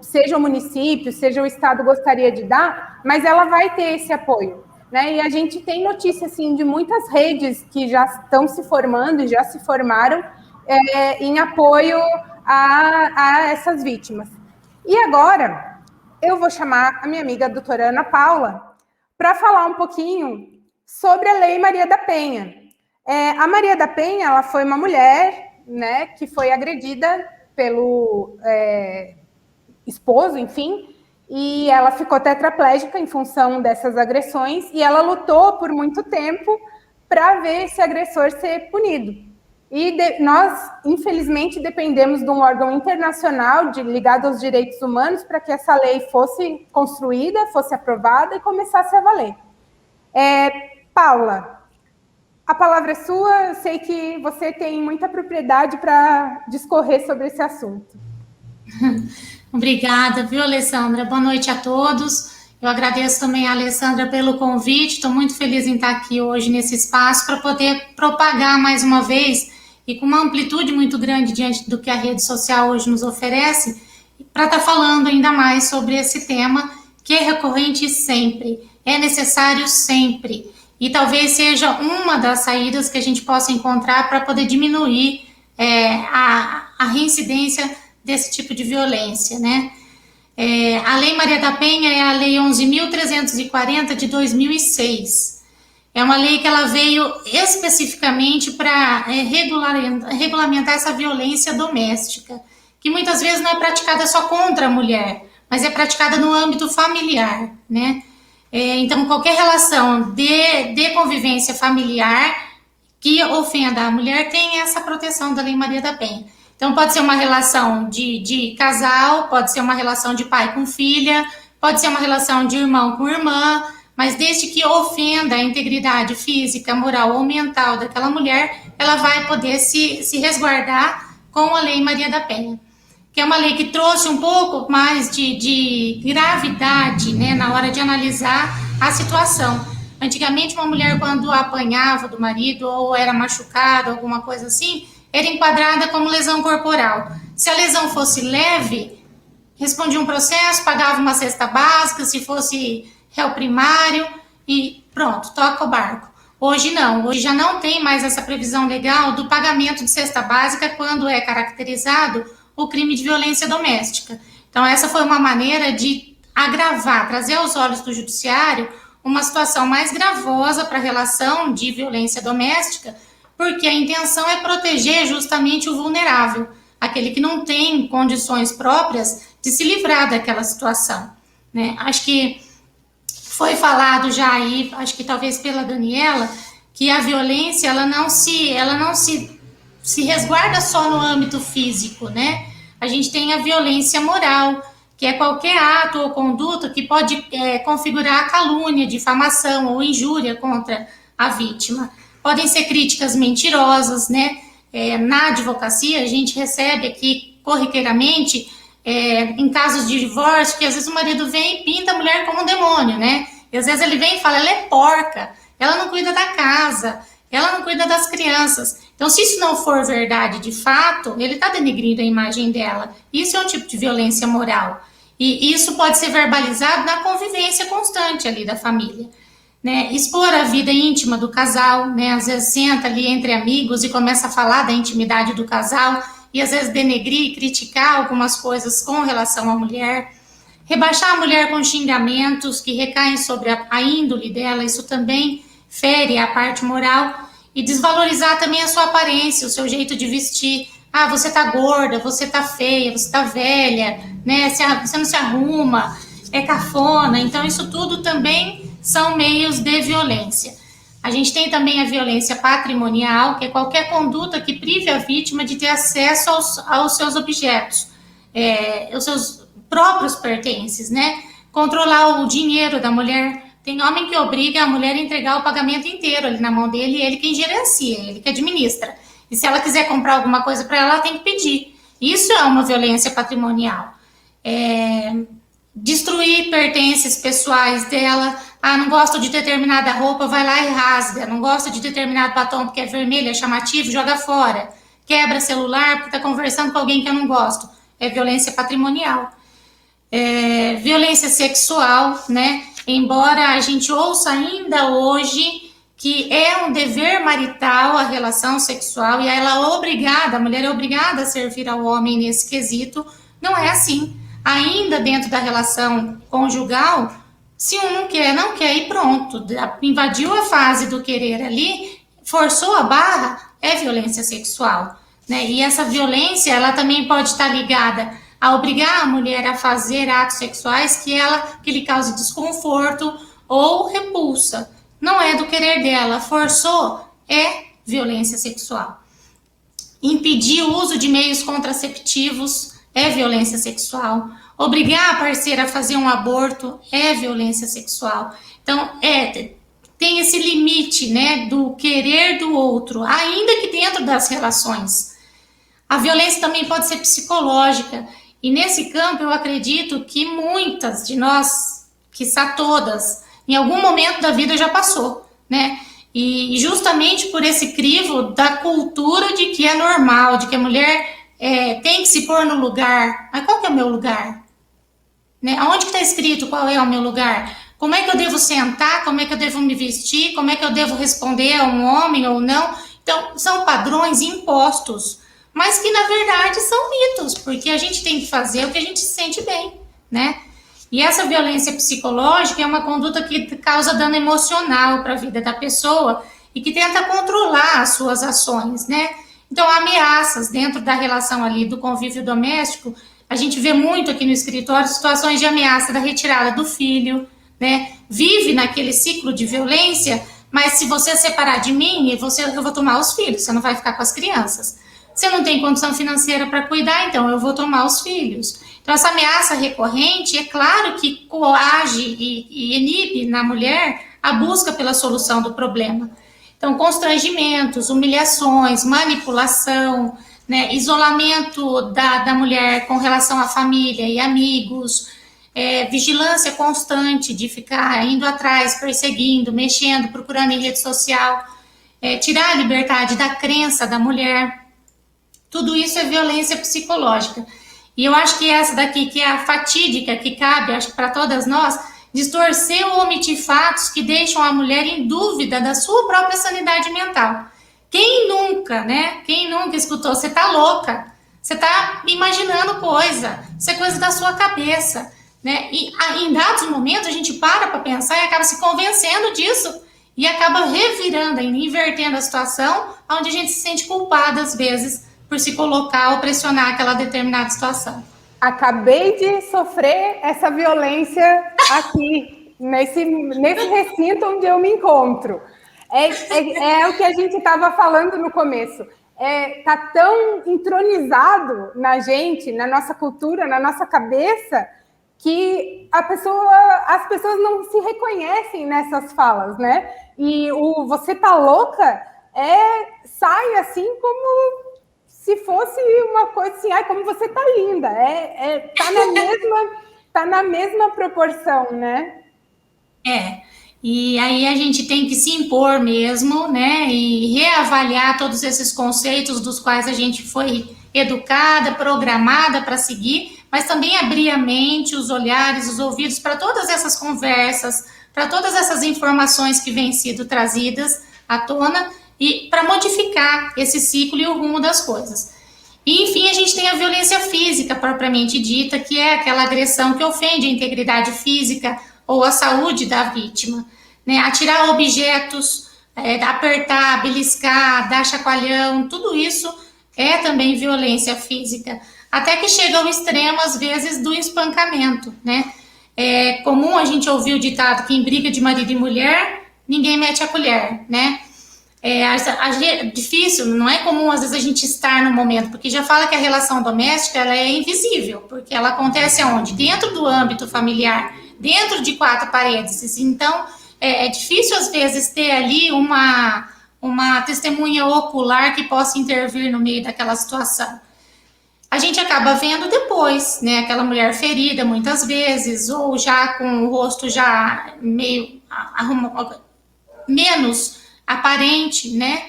seja o município, seja o Estado gostaria de dar, mas ela vai ter esse apoio, né? E a gente tem notícia assim, de muitas redes que já estão se formando e já se formaram em apoio a essas vítimas. E agora, eu vou chamar a minha amiga a doutora Ana Paula para falar um pouquinho sobre a Lei Maria da Penha. A Maria da Penha, ela foi uma mulher, né, que foi agredida pelo esposo, enfim, e ela ficou tetraplégica em função dessas agressões, e ela lutou por muito tempo para ver esse agressor ser punido. E nós, infelizmente, dependemos de um órgão internacional ligado aos direitos humanos para que essa lei fosse construída, fosse aprovada e começasse a valer. Paula, a palavra é sua, eu sei que você tem muita propriedade para discorrer sobre esse assunto. Obrigada, viu, Alessandra? Boa noite a todos. Eu agradeço também a Alessandra pelo convite, estou muito feliz em estar aqui hoje nesse espaço para poder propagar mais uma vez e com uma amplitude muito grande diante do que a rede social hoje nos oferece, para estar falando ainda mais sobre esse tema que é recorrente sempre, é necessário sempre, e talvez seja uma das saídas que a gente possa encontrar para poder diminuir a reincidência desse tipo de violência, né? A Lei Maria da Penha é a Lei 11.340 de 2006. É uma lei que ela veio especificamente para regulamentar essa violência doméstica, que muitas vezes não é praticada só contra a mulher, mas é praticada no âmbito familiar, né? Então, qualquer relação de convivência familiar que ofenda a mulher tem essa proteção da Lei Maria da Penha. Então, pode ser uma relação de casal, pode ser uma relação de pai com filha, pode ser uma relação de irmão com irmã, mas desde que ofenda a integridade física, moral ou mental daquela mulher, ela vai poder se resguardar com a Lei Maria da Penha, que é uma lei que trouxe um pouco mais de gravidade, né, na hora de analisar a situação. Antigamente, uma mulher, quando apanhava do marido ou era machucada, alguma coisa assim, era enquadrada como lesão corporal. Se a lesão fosse leve, respondia um processo, pagava uma cesta básica, se fosse réu primário, e pronto, toca o barco. Hoje não, hoje já não tem mais essa previsão legal do pagamento de cesta básica quando é caracterizado o crime de violência doméstica. Então, essa foi uma maneira de agravar, trazer aos olhos do judiciário uma situação mais gravosa para a relação de violência doméstica, porque a intenção é proteger justamente o vulnerável, aquele que não tem condições próprias de se livrar daquela situação, né? Acho que foi falado já aí, acho que talvez pela Daniela, que a violência ela não se resguarda só no âmbito físico, né? A gente tem a violência moral, que é qualquer ato ou conduta que pode configurar calúnia, difamação ou injúria contra a vítima. Podem ser críticas mentirosas, né? Na advocacia, a gente recebe aqui corriqueiramente, em casos de divórcio, que às vezes o marido vem e pinta a mulher como um demônio, né? E às vezes ele vem e fala, ela é porca, ela não cuida da casa, ela não cuida das crianças. Então, se isso não for verdade de fato, ele está denegrindo a imagem dela. Isso é um tipo de violência moral. E isso pode ser verbalizado na convivência constante ali da família, né? Expor a vida íntima do casal, né? Às vezes senta ali entre amigos e começa a falar da intimidade do casal e às vezes denegrir, criticar algumas coisas com relação à mulher. Rebaixar a mulher com xingamentos que recaem sobre a índole dela, isso também fere a parte moral. E desvalorizar também a sua aparência, o seu jeito de vestir. Ah, você tá gorda, você tá feia, você tá velha, né? Você não se arruma. é cafona. Então, isso tudo também são meios de violência. A gente tem também a violência patrimonial, que é qualquer conduta que prive a vítima de ter acesso aos seus objetos, os seus próprios pertences, né? Controlar o dinheiro da mulher. Tem homem que obriga a mulher a entregar o pagamento inteiro ali na mão dele, e ele quem gerencia, ele que administra. E se ela quiser comprar alguma coisa para ela tem que pedir. Isso é uma violência patrimonial. Destruir pertences pessoais dela. Não gosta de determinada roupa, vai lá e rasga. Não gosta de determinado batom porque é vermelho, é chamativo, joga fora. Quebra celular porque está conversando com alguém que eu não gosto. É violência patrimonial. Violência sexual, né? Embora a gente ouça ainda hoje que é um dever marital a relação sexual e a mulher é obrigada a servir ao homem nesse quesito, não é assim. Ainda dentro da relação conjugal, se um não quer e pronto, invadiu a fase do querer ali, forçou a barra, é violência sexual, né? E essa violência, ela também pode estar ligada a obrigar a mulher a fazer atos sexuais que lhe cause desconforto ou repulsa. Não é do querer dela, forçou, é violência sexual. Impedir o uso de meios contraceptivos é violência sexual. Obrigar a parceira a fazer um aborto é violência sexual. Então, tem esse limite, né, do querer do outro, ainda que dentro das relações. A violência também pode ser psicológica. E nesse campo eu acredito que muitas de nós, quiçá todas, em algum momento da vida já passou, né? E justamente por esse crivo da cultura de que é normal, de que a mulher tem que se pôr no lugar. Mas qual que é o meu lugar? Né? Aonde que está escrito qual é o meu lugar? Como é que eu devo sentar? Como é que eu devo me vestir? Como é que eu devo responder a um homem ou não? Então, são padrões impostos, mas que na verdade são mitos, porque a gente tem que fazer o que a gente se sente bem, né? E essa violência psicológica é uma conduta que causa dano emocional para a vida da pessoa e que tenta controlar as suas ações, né? Então, ameaças dentro da relação ali do convívio doméstico, a gente vê muito aqui no escritório situações de ameaça da retirada do filho, né? Vive naquele ciclo de violência, mas se você separar de mim, eu vou tomar os filhos, você não vai ficar com as crianças. Você não tem condição financeira para cuidar, então eu vou tomar os filhos. Então, essa ameaça recorrente, é claro que coage e inibe na mulher a busca pela solução do problema. Então, constrangimentos, humilhações, manipulação, né, isolamento da mulher com relação à família e amigos, vigilância constante de ficar indo atrás, perseguindo, mexendo, procurando em rede social, tirar a liberdade da crença da mulher. Tudo isso é violência psicológica. E eu acho que essa daqui, que é a fatídica, que cabe, acho que para todas nós, distorcer ou omitir fatos que deixam a mulher em dúvida da sua própria sanidade mental. Quem nunca, né? Quem nunca escutou? Você tá louca, você tá imaginando coisa, isso é coisa da sua cabeça, né? E em dados momentos a gente para pensar e acaba se convencendo disso e acaba revirando, invertendo a situação, onde a gente se sente culpada às vezes por se colocar ou pressionar aquela determinada situação. Acabei de sofrer essa violência aqui, nesse recinto onde eu me encontro. É o que a gente estava falando no começo. Está tão entronizado na gente, na nossa cultura, na nossa cabeça, que as pessoas não se reconhecem nessas falas, né? E o "você tá louca" sai assim como se fosse uma coisa assim, como você tá linda, tá na mesma proporção, né? E aí a gente tem que se impor mesmo, né, e reavaliar todos esses conceitos dos quais a gente foi educada, programada para seguir, mas também abrir a mente, os olhares, os ouvidos para todas essas conversas, para todas essas informações que vêm sido trazidas à tona, e para modificar esse ciclo e o rumo das coisas. E, enfim, a gente tem a violência física, propriamente dita, que é aquela agressão que ofende a integridade física ou a saúde da vítima, né? Atirar objetos, apertar, beliscar, dar chacoalhão, tudo isso é também violência física, até que chega ao extremo, às vezes, do espancamento, né? É comum a gente ouvir o ditado que em briga de marido e mulher, ninguém mete a colher, né? É difícil, não é comum às vezes a gente estar no momento, porque já fala que a relação doméstica ela é invisível, porque ela acontece aonde? Dentro do âmbito familiar, dentro de quatro paredes. Então, é difícil às vezes ter ali uma testemunha ocular que possa intervir no meio daquela situação. A gente acaba vendo depois, né, aquela mulher ferida muitas vezes, ou já com o rosto já meio menos aparente, né,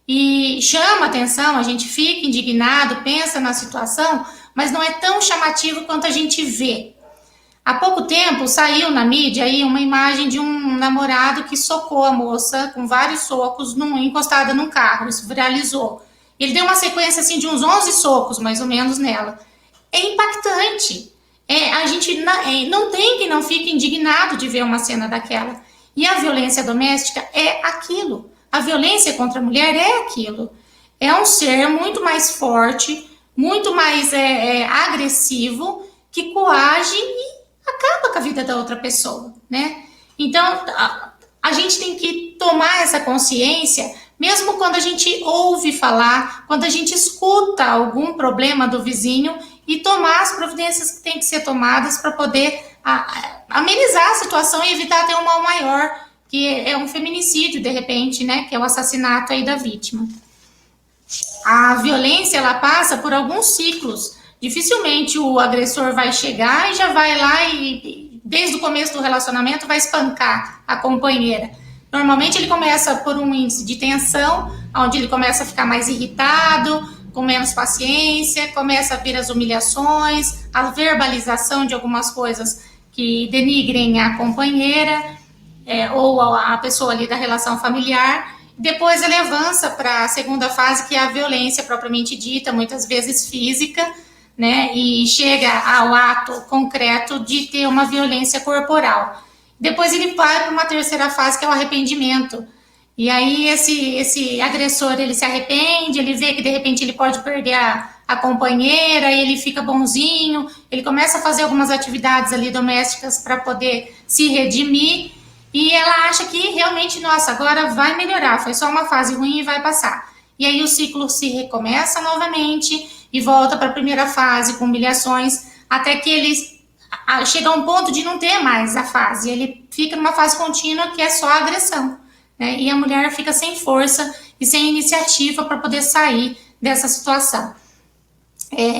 e chama atenção, a gente fica indignado, pensa na situação, mas não é tão chamativo quanto a gente vê. Há pouco tempo saiu na mídia aí uma imagem de um namorado que socou a moça com vários socos encostada num carro, isso viralizou. Ele deu uma sequência assim de uns 11 socos, mais ou menos, nela. É impactante. A gente não tem quem não fique indignado de ver uma cena daquela. E a violência doméstica é aquilo. A violência contra a mulher é aquilo. É um ser muito mais forte, muito mais agressivo, que coage e acaba com a vida da outra pessoa, né? Então, a gente tem que tomar essa consciência, mesmo quando a gente ouve falar, quando a gente escuta algum problema do vizinho, e tomar as providências que têm que ser tomadas para poder amenizar a situação e evitar ter um mal maior, que é um feminicídio, de repente, né? Que é o assassinato aí da vítima. A violência, ela passa por alguns ciclos. Dificilmente o agressor vai chegar e já vai lá e desde o começo do relacionamento, vai espancar a companheira. Normalmente ele começa por um índice de tensão, onde ele começa a ficar mais irritado, com menos paciência, começa a vir as humilhações, a verbalização de algumas coisas que denigrem a companheira, ou a pessoa ali da relação familiar. Depois ele avança para a segunda fase, que é a violência propriamente dita, muitas vezes física, né, e chega ao ato concreto de ter uma violência corporal. Depois ele vai para uma terceira fase, que é o arrependimento. E aí esse agressor, ele se arrepende, ele vê que de repente ele pode perder a companheira, e ele fica bonzinho, ele começa a fazer algumas atividades ali domésticas para poder se redimir, e ela acha que realmente, nossa, agora vai melhorar, foi só uma fase ruim e vai passar. E aí o ciclo se recomeça novamente, e volta para a primeira fase com humilhações, até que ele chega a um ponto de não ter mais a fase, ele fica numa fase contínua que é só a agressão, né? E a mulher fica sem força e sem iniciativa para poder sair dessa situação.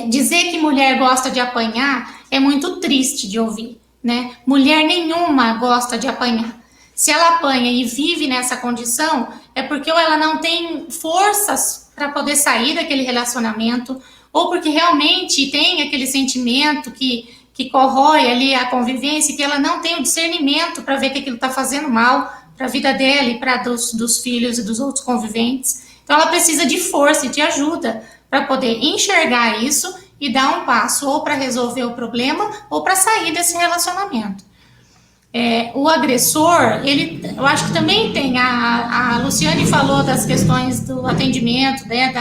Dizer que mulher gosta de apanhar é muito triste de ouvir, né? Mulher nenhuma gosta de apanhar. Se ela apanha e vive nessa condição, é porque ou ela não tem forças para poder sair daquele relacionamento, ou porque realmente tem aquele sentimento que corrói ali a convivência, que ela não tem o discernimento para ver que aquilo está fazendo mal para a vida dela e para dos filhos e dos outros conviventes. Então ela precisa de força e de ajuda para poder enxergar isso e dar um passo, ou para resolver o problema, ou para sair desse relacionamento. O agressor, eu acho que também tem, a Luciane falou das questões do atendimento, né,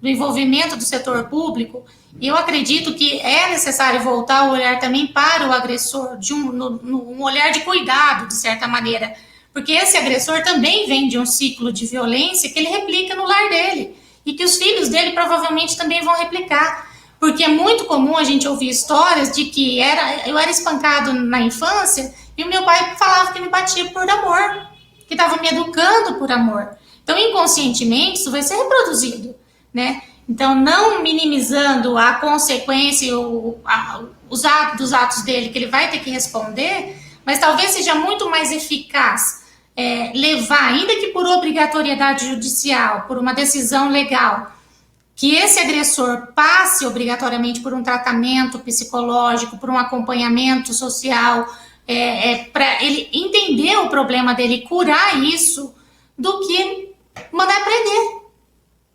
do envolvimento do setor público, e eu acredito que é necessário voltar o olhar também para o agressor, um olhar de cuidado, de certa maneira, porque esse agressor também vem de um ciclo de violência que ele replica no lar dele, e que os filhos dele provavelmente também vão replicar, porque é muito comum a gente ouvir histórias de que eu era espancado na infância, e o meu pai falava que me batia por amor, que estava me educando por amor. Então, inconscientemente, isso vai ser reproduzido, né? Então, não minimizando a consequência, os atos dele, que ele vai ter que responder, mas talvez seja muito mais eficaz levar, ainda que por obrigatoriedade judicial, por uma decisão legal, que esse agressor passe obrigatoriamente por um tratamento psicológico, por um acompanhamento social, para ele entender o problema dele, curar isso, do que mandar prender,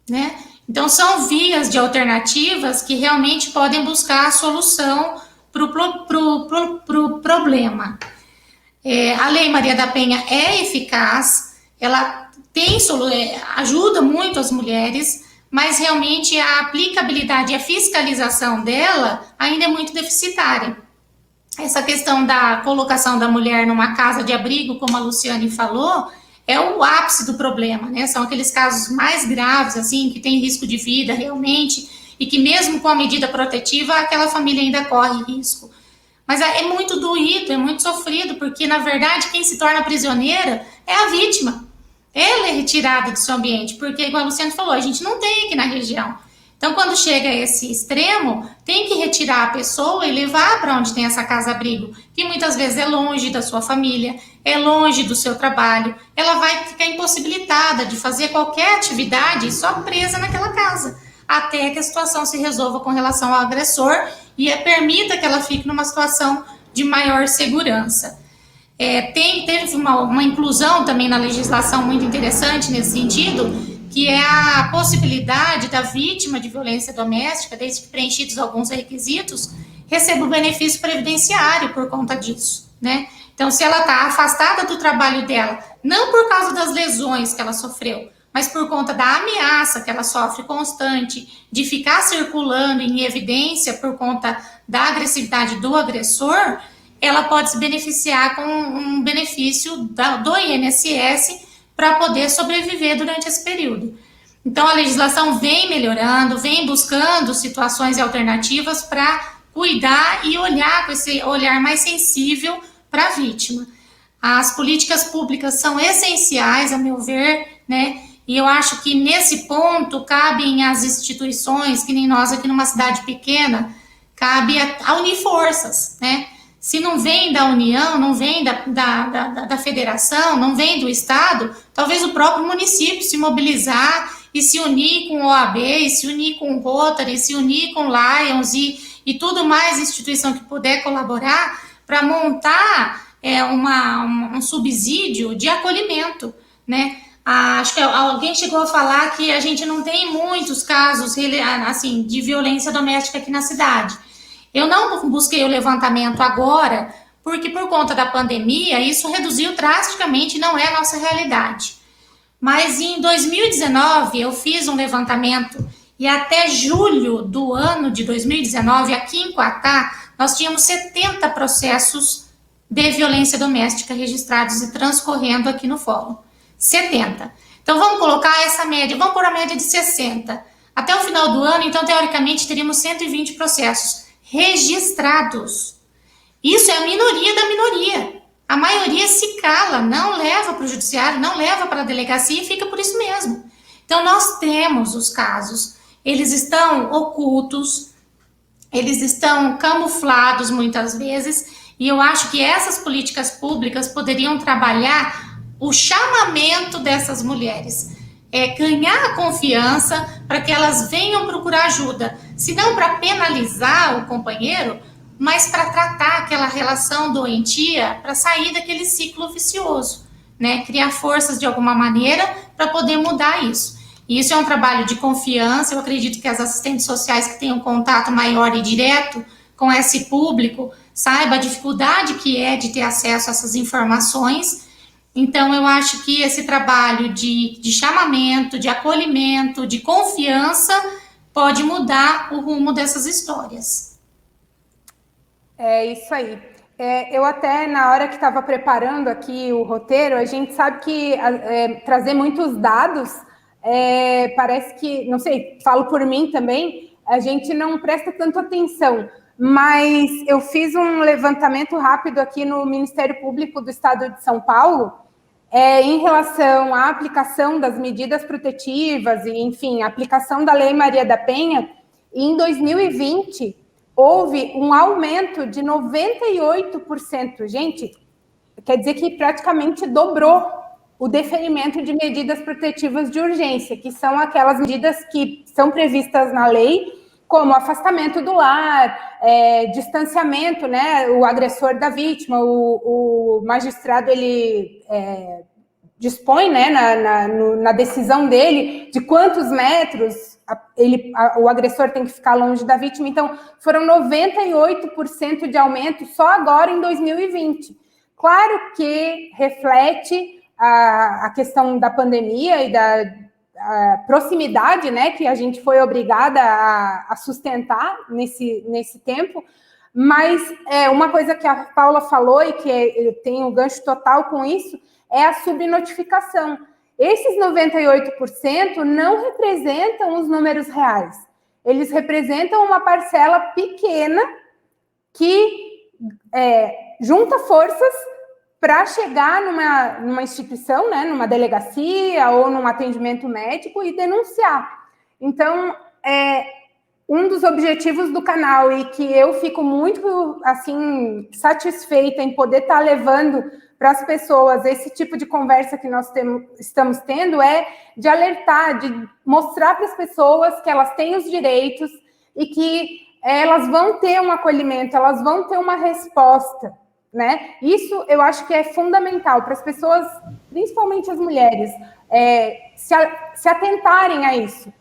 né? Então, são vias de alternativas que realmente podem buscar a solução para o problema. A Lei Maria da Penha é eficaz, ela ajuda muito as mulheres, mas realmente a aplicabilidade e a fiscalização dela ainda é muito deficitária. essa questão da colocação da mulher numa casa de abrigo, como a Luciane falou, é o ápice do problema, né? São aqueles casos mais graves, assim, que tem risco de vida realmente, e que mesmo com a medida protetiva, aquela família ainda corre risco. Mas é muito doído, é muito sofrido, porque, na verdade, quem se torna prisioneira é a vítima. Ela é retirada do seu ambiente, porque, igual a Luciane falou, a gente não tem aqui na região. Então, quando chega a esse extremo, tem que retirar a pessoa e levar para onde tem essa casa-abrigo, que muitas vezes é longe da sua família, é longe do seu trabalho. Ela vai ficar impossibilitada de fazer qualquer atividade só presa naquela casa, até que a situação se resolva com relação ao agressor e permita que ela fique numa situação de maior segurança. Teve uma inclusão também na legislação muito interessante nesse sentido, que é a possibilidade da vítima de violência doméstica, desde que preenchidos alguns requisitos, receba o benefício previdenciário por conta disso, né? Então, se ela está afastada do trabalho dela, não por causa das lesões que ela sofreu, mas por conta da ameaça que ela sofre constante, de ficar circulando em evidência por conta da agressividade do agressor, ela pode se beneficiar com um benefício do INSS para poder sobreviver durante esse período. Então, a legislação vem melhorando, vem buscando situações alternativas para cuidar e olhar com esse olhar mais sensível para a vítima. As políticas públicas são essenciais, a meu ver, né? E eu acho que nesse ponto cabem as instituições, que nem nós aqui numa cidade pequena, cabe a unir forças, né? Se não vem da União, não vem da federação, não vem do Estado, talvez o próprio município se mobilizar e se unir com o OAB, e se unir com o Rotary, se unir com o Lions e tudo mais instituição que puder colaborar para montar um subsídio de acolhimento, né? Acho que alguém chegou a falar que a gente não tem muitos casos assim, de violência doméstica aqui na cidade. Eu não busquei o levantamento agora, porque por conta da pandemia, isso reduziu drasticamente, não é a nossa realidade. Mas em 2019, eu fiz um levantamento e até julho do ano de 2019, aqui em Quatá, nós tínhamos 70 processos de violência doméstica registrados e transcorrendo aqui no fórum. 70. Então, vamos colocar essa média, vamos pôr a média de 60. Até o final do ano, então, teoricamente, teríamos 120 processos registrados. Isso é a minoria da minoria. A maioria se cala, não leva para o judiciário, não leva para a delegacia e fica por isso mesmo. Então, nós temos os casos, eles estão ocultos, eles estão camuflados muitas vezes, e eu acho que essas políticas públicas poderiam trabalhar o chamamento dessas mulheres, ganhar a confiança para que elas venham procurar ajuda, se não para penalizar o companheiro, mas para tratar aquela relação doentia, para sair daquele ciclo vicioso, né? Criar forças de alguma maneira para poder mudar isso. E isso é um trabalho de confiança. Eu acredito que as assistentes sociais que têm um contato maior e direto com esse público saibam a dificuldade que é de ter acesso a essas informações. Então, eu acho que esse trabalho de chamamento, de acolhimento, de confiança, pode mudar o rumo dessas histórias. É isso aí. Eu até, na hora que estava preparando aqui o roteiro, a gente sabe que trazer muitos dados, parece que, não sei, falo por mim também, a gente não presta tanto atenção, mas eu fiz um levantamento rápido aqui no Ministério Público do Estado de São Paulo, em relação à aplicação das medidas protetivas e, enfim, a aplicação da Lei Maria da Penha. Em 2020, houve um aumento de 98%. Gente, quer dizer que praticamente dobrou o deferimento de medidas protetivas de urgência, que são aquelas medidas que são previstas na lei, como afastamento do lar, distanciamento, né? O agressor da vítima, o magistrado, ele dispõe, né, na decisão dele, de quantos metros o agressor tem que ficar longe da vítima. Então, foram 98% de aumento só agora em 2020. Claro que reflete a questão da pandemia e da proximidade, né, que a gente foi obrigada a sustentar nesse tempo, Mas uma coisa que a Paula falou e que tem um gancho total com isso é a subnotificação. Esses 98% não representam os números reais. Eles representam uma parcela pequena que junta forças para chegar numa instituição, né, numa delegacia ou num atendimento médico e denunciar. Então, um dos objetivos do canal e que eu fico muito assim satisfeita em poder estar levando para as pessoas esse tipo de conversa que nós estamos tendo é de alertar, de mostrar para as pessoas que elas têm os direitos e que elas vão ter um acolhimento, elas vão ter uma resposta, né? Isso eu acho que é fundamental para as pessoas, principalmente as mulheres, se atentarem a isso.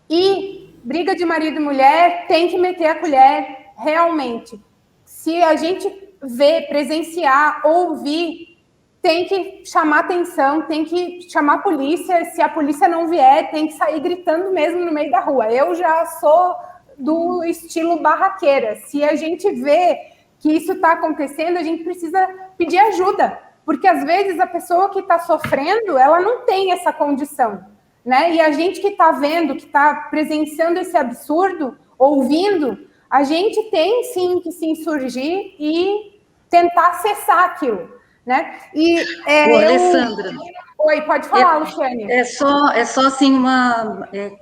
E briga de marido e mulher tem que meter a colher realmente. Se a gente ver, presenciar, ouvir, tem que chamar atenção, tem que chamar a polícia. Se a polícia não vier, tem que sair gritando mesmo no meio da rua. Eu já sou do estilo barraqueira. Se a gente vê que isso está acontecendo, a gente precisa pedir ajuda, porque às vezes a pessoa que está sofrendo, ela não tem essa condição, né? E a gente que está vendo, que está presenciando esse absurdo, ouvindo, a gente tem sim que se insurgir e tentar acessar aquilo, né? E Alessandra. Oi, pode falar, Luciane. É só assim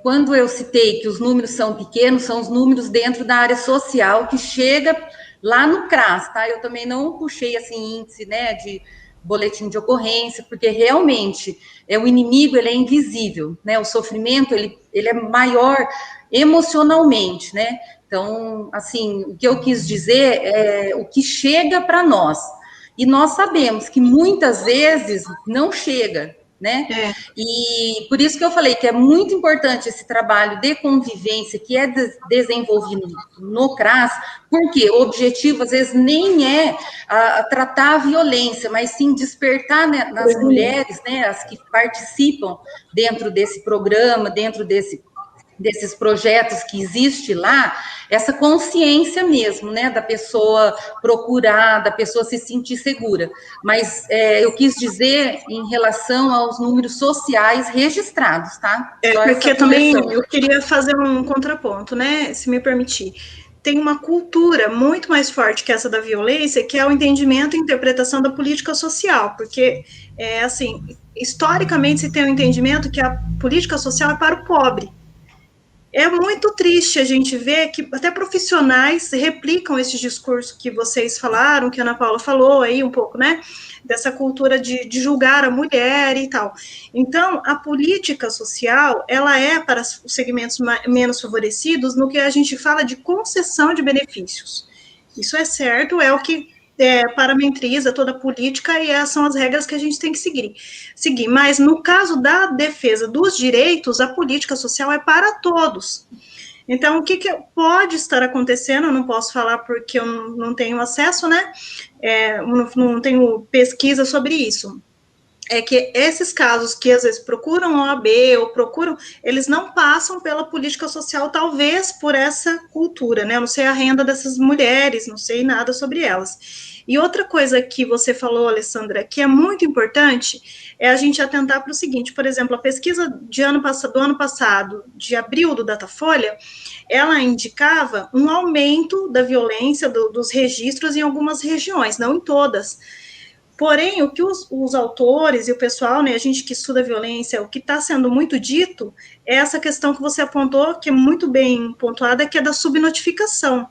quando eu citei que os números são pequenos, são os números dentro da área social que chega lá no CRAS, tá? Eu também não puxei assim índice, né, de boletim de ocorrência, porque realmente o inimigo, ele é invisível, né? O sofrimento, ele é maior emocionalmente, né? Então, assim, o que eu quis dizer é o que chega para nós. E nós sabemos que muitas vezes não chega, né? E por isso que eu falei que é muito importante esse trabalho de convivência que é desenvolvido no CRAS, porque o objetivo, às vezes, nem é tratar a violência, mas sim despertar, né, nas mulheres, né, as que participam dentro desse programa, dentro desses projetos que existe lá, essa consciência mesmo, né, da pessoa procurar, da pessoa se sentir segura. Mas eu quis dizer em relação aos números sociais registrados, tá? Porque também eu queria fazer um contraponto, né, se me permitir. Tem uma cultura muito mais forte que essa da violência, que é o entendimento e interpretação da política social, porque, assim, historicamente se tem um entendimento que a política social é para o pobre. É muito triste a gente ver que até profissionais replicam esse discurso que vocês falaram, que a Ana Paula falou aí um pouco, né? Dessa cultura de julgar a mulher e tal. Então, a política social, ela é para os segmentos menos favorecidos no que a gente fala de concessão de benefícios. Isso é certo, é o que parametriza toda a política e essas são as regras que a gente tem que seguir. Mas no caso da defesa dos direitos, a política social é para todos. Então, o que pode estar acontecendo, eu não posso falar porque eu não tenho acesso, né, não tenho pesquisa sobre isso, é que esses casos que às vezes procuram OAB ou eles não passam pela política social, talvez por essa cultura, né? Eu não sei a renda dessas mulheres, não sei nada sobre elas. E outra coisa que você falou, Alessandra, que é muito importante, é a gente atentar para o seguinte, por exemplo, a pesquisa do ano passado, de abril do Datafolha, ela indicava um aumento da violência, dos registros em algumas regiões, não em todas. Porém, o que os autores e o pessoal, né, a gente que estuda violência, o que está sendo muito dito é essa questão que você apontou, que é muito bem pontuada, que é da subnotificação.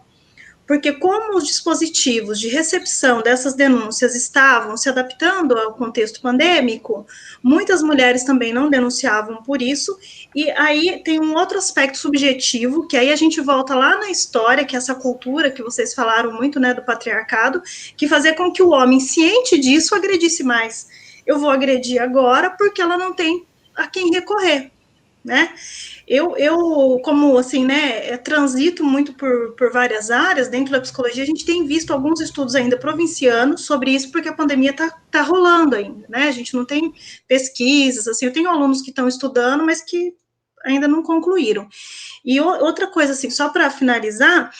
Porque como os dispositivos de recepção dessas denúncias estavam se adaptando ao contexto pandêmico, muitas mulheres também não denunciavam por isso, e aí tem um outro aspecto subjetivo, que aí a gente volta lá na história, que é essa cultura que vocês falaram muito, né, do patriarcado, que fazia com que o homem, ciente disso, agredisse mais. Eu vou agredir agora porque ela não tem a quem recorrer, né? Eu como assim, né, transito muito por várias áreas dentro da psicologia, a gente tem visto alguns estudos ainda provincianos sobre isso, porque a pandemia tá rolando ainda, né, a gente não tem pesquisas, assim, eu tenho alunos que estão estudando, mas que ainda não concluíram. E outra coisa, assim, só para finalizar,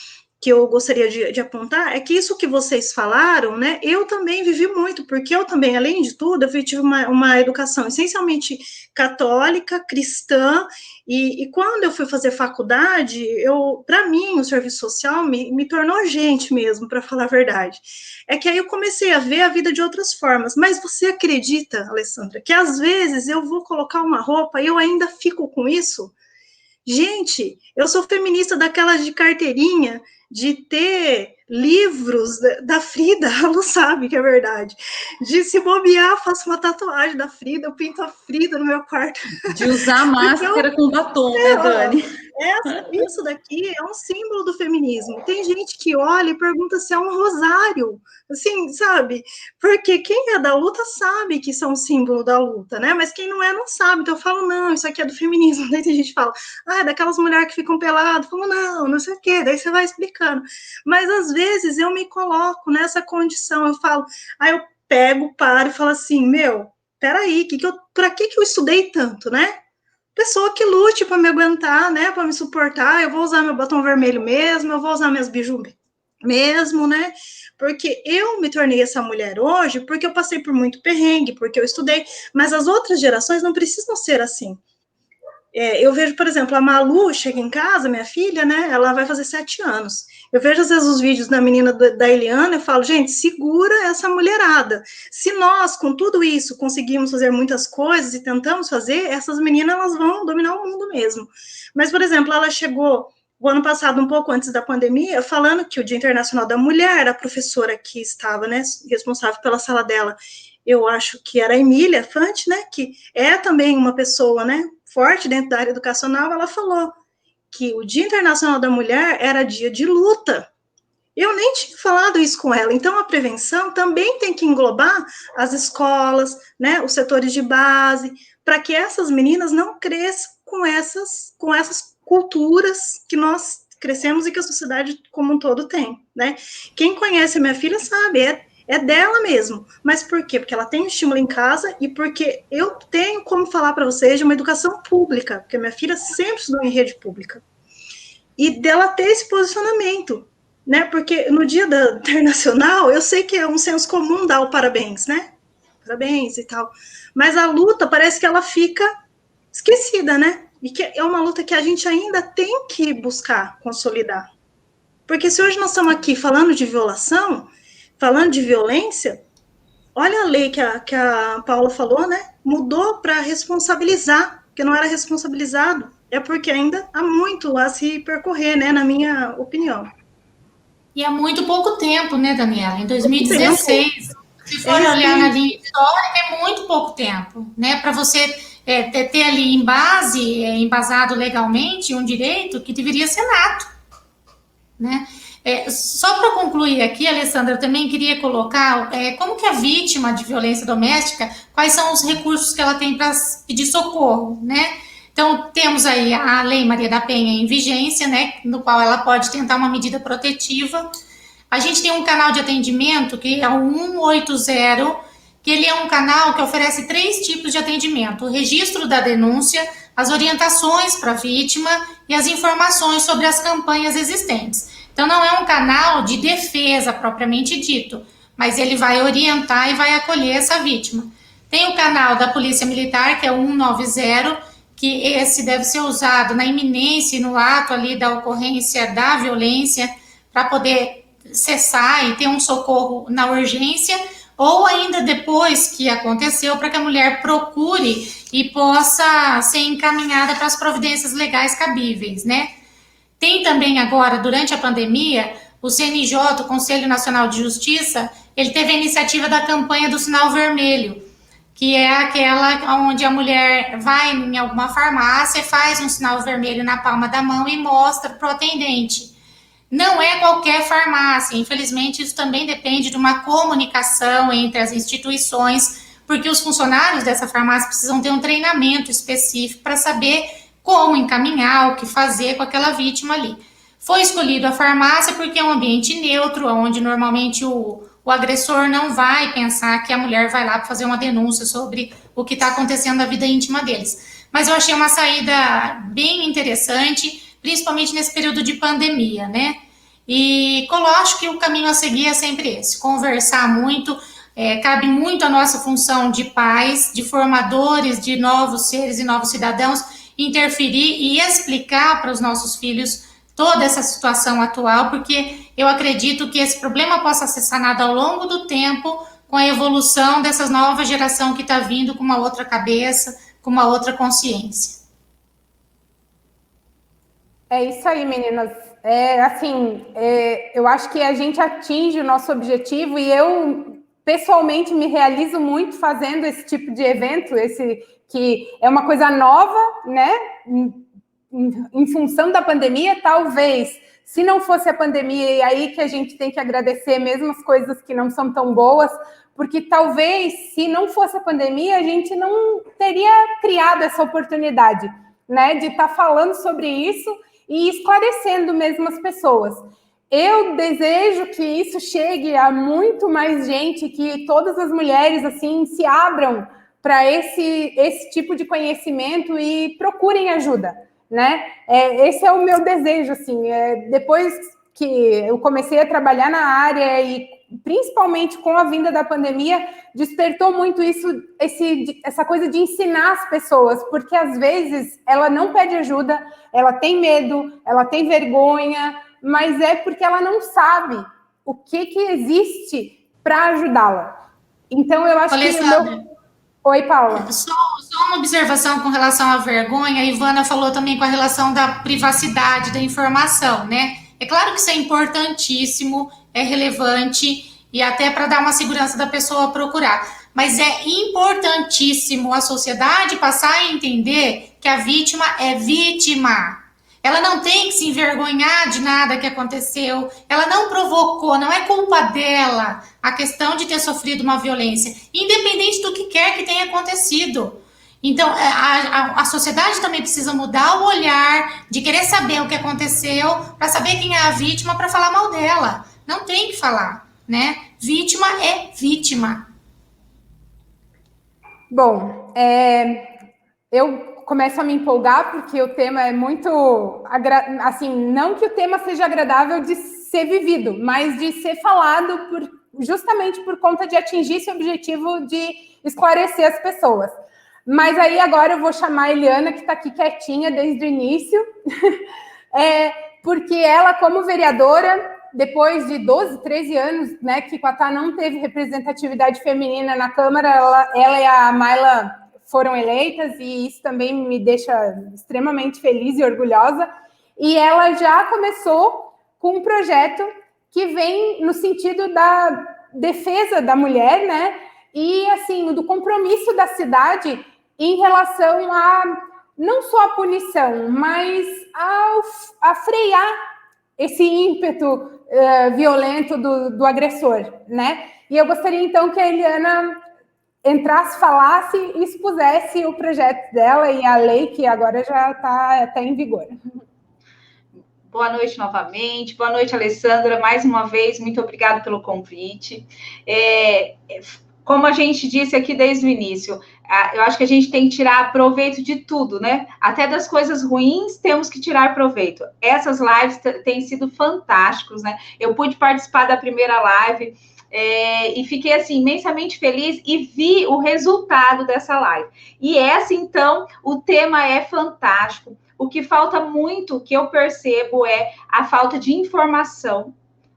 que eu gostaria de apontar é que isso que vocês falaram, né, eu também vivi muito, porque eu também, além de tudo, eu tive uma educação essencialmente católica, cristã, e quando eu fui fazer faculdade, para mim, o serviço social me tornou gente mesmo, para falar a verdade. É que aí eu comecei a ver a vida de outras formas, mas você acredita, Alessandra, que às vezes eu vou colocar uma roupa e eu ainda fico com isso? Gente, eu sou feminista daquelas de carteirinha, de ter livros da Frida, a Lu sabe que é verdade. De se bobear, faço uma tatuagem da Frida, eu pinto a Frida no meu quarto. De usar máscara com batom, né, Dani? Isso daqui é um símbolo do feminismo. Tem gente que olha e pergunta se é um rosário, assim, sabe? Porque quem é da luta sabe que isso é um símbolo da luta, né? Mas quem não é, não sabe. Então eu falo, não, isso aqui é do feminismo. Daí tem gente que fala, é daquelas mulheres que ficam peladas. Eu falo, não sei o quê. Daí você vai explicando. Mas às vezes eu me coloco nessa condição. Eu falo, eu pego, paro e falo assim, peraí, para que eu estudei tanto, né? Pessoa que lute para me aguentar, né, para me suportar, eu vou usar meu batom vermelho mesmo, eu vou usar minhas biju mesmo, né, porque eu me tornei essa mulher hoje, porque eu passei por muito perrengue, porque eu estudei, mas as outras gerações não precisam ser assim. Eu vejo, por exemplo, a Malu chega em casa, minha filha, né, ela vai fazer 7 anos, eu vejo às vezes os vídeos da menina da Eliana, eu falo, gente, segura essa mulherada, se nós, com tudo isso, conseguimos fazer muitas coisas e tentamos fazer, essas meninas, elas vão dominar o mundo mesmo, mas, por exemplo, ela chegou o ano passado, um pouco antes da pandemia, falando que o Dia Internacional da Mulher, a professora que estava, né, responsável pela sala dela, eu acho que era a Emília Fante, né, que é também uma pessoa, né, forte dentro da área educacional, ela falou que o Dia Internacional da Mulher era dia de luta. Eu nem tinha falado isso com ela. Então, a prevenção também tem que englobar as escolas, né, os setores de base, para que essas meninas não cresçam com essas culturas que nós crescemos e que a sociedade como um todo tem, né? Quem conhece a minha filha sabe, é dela mesmo. Mas por quê? Porque ela tem um estímulo em casa e porque eu tenho como falar para vocês de uma educação pública, porque minha filha sempre estudou em rede pública. E dela ter esse posicionamento, né? Porque no Dia Internacional, eu sei que é um senso comum dar o parabéns, né? Parabéns e tal. Mas a luta parece que ela fica esquecida, né? E que é uma luta que a gente ainda tem que buscar consolidar. Porque se hoje nós estamos aqui falando de violação, falando de violência, olha a lei que a Paula falou, né? Mudou para responsabilizar, porque não era responsabilizado. É porque ainda há muito a se percorrer, né? Na minha opinião. E há muito pouco tempo, né, Daniela? Em 2016, se for olhar na linha histórica, é muito pouco tempo, né? Para você ter ali em base, embasado legalmente, um direito que deveria ser nato, né? Só para concluir aqui, Alessandra, eu também queria colocar como que a vítima de violência doméstica, quais são os recursos que ela tem para pedir socorro, né? Então, temos aí a Lei Maria da Penha em vigência, né, no qual ela pode tentar uma medida protetiva. A gente tem um canal de atendimento, que é o 180, que ele é um canal que oferece 3 tipos de atendimento: o registro da denúncia, as orientações para a vítima e as informações sobre as campanhas existentes. Então, não é um canal de defesa propriamente dito, mas ele vai orientar e vai acolher essa vítima. Tem o canal da Polícia Militar, que é o 190, que esse deve ser usado na iminência e no ato ali da ocorrência da violência, para poder cessar e ter um socorro na urgência, ou ainda depois que aconteceu, para que a mulher procure e possa ser encaminhada para as providências legais cabíveis, né? Tem também agora, durante a pandemia, o CNJ, o Conselho Nacional de Justiça, ele teve a iniciativa da campanha do Sinal Vermelho, que é aquela onde a mulher vai em alguma farmácia, faz um sinal vermelho na palma da mão e mostra para o atendente. Não é qualquer farmácia, infelizmente isso também depende de uma comunicação entre as instituições, porque os funcionários dessa farmácia precisam ter um treinamento específico para saber como encaminhar, o que fazer com aquela vítima ali. Foi escolhido a farmácia porque é um ambiente neutro, onde normalmente o agressor não vai pensar que a mulher vai lá para fazer uma denúncia sobre o que está acontecendo na vida íntima deles. Mas eu achei uma saída bem interessante, principalmente nesse período de pandemia, né? E acho que o caminho a seguir é sempre esse, conversar muito, cabe muito a nossa função de pais, de formadores, de novos seres e novos cidadãos, interferir e explicar para os nossos filhos toda essa situação atual, porque eu acredito que esse problema possa ser sanado ao longo do tempo, com a evolução dessa nova geração que está vindo com uma outra cabeça, com uma outra consciência. É isso aí, meninas. Eu acho que a gente atinge o nosso objetivo e eu, pessoalmente, me realizo muito fazendo esse tipo de evento, que é uma coisa nova, né? Em função da pandemia, talvez, se não fosse a pandemia, e aí que a gente tem que agradecer mesmo as coisas que não são tão boas, porque talvez, se não fosse a pandemia, a gente não teria criado essa oportunidade, né, de estar falando sobre isso e esclarecendo mesmo as pessoas. Eu desejo que isso chegue a muito mais gente, que todas as mulheres, assim, se abram para esse tipo de conhecimento e procurem ajuda, né? Esse é o meu desejo, assim. Depois que eu comecei a trabalhar na área e principalmente com a vinda da pandemia, despertou muito essa coisa de ensinar as pessoas, porque às vezes ela não pede ajuda, ela tem medo, ela tem vergonha, mas é porque ela não sabe o que existe para ajudá-la. Então, eu acho que... Oi, Paula. Só uma observação com relação à vergonha. A Ivana falou também com a relação da privacidade da informação, né? É claro que isso é importantíssimo, é relevante e até para dar uma segurança da pessoa procurar. Mas é importantíssimo a sociedade passar a entender que a vítima é vítima. Ela não tem que se envergonhar de nada que aconteceu. Ela não provocou, não é culpa dela a questão de ter sofrido uma violência, independente do que quer que tenha acontecido. Então, a sociedade também precisa mudar o olhar, de querer saber o que aconteceu, para saber quem é a vítima, para falar mal dela. Não tem que falar, né? Vítima é vítima. Bom, eu começo a me empolgar porque o tema é muito... Assim, não que o tema seja agradável de ser vivido, mas de ser falado justamente por conta de atingir esse objetivo de esclarecer as pessoas. Mas aí agora eu vou chamar a Eliana, que está aqui quietinha desde o início, porque ela, como vereadora, depois de 12, 13 anos, né, que Quatá não teve representatividade feminina na Câmara, ela e a Mayla foram eleitas, e isso também me deixa extremamente feliz e orgulhosa. E ela já começou com um projeto que vem no sentido da defesa da mulher, né? E, assim, do compromisso da cidade em relação a, não só a punição, mas a frear esse ímpeto violento do agressor, né? E eu gostaria, então, que a Eliana entrasse, falasse e expusesse o projeto dela e a lei que agora já está até em vigor. Boa noite novamente, boa noite, Alessandra, mais uma vez, muito obrigada pelo convite. Como a gente disse aqui desde o início, eu acho que a gente tem que tirar proveito de tudo, né? Até das coisas ruins temos que tirar proveito. Essas lives têm sido fantásticas, né? Eu pude participar da primeira live, e fiquei, assim, imensamente feliz e vi o resultado dessa live. E então, o tema é fantástico. O que falta muito, que eu percebo, é a falta de informação,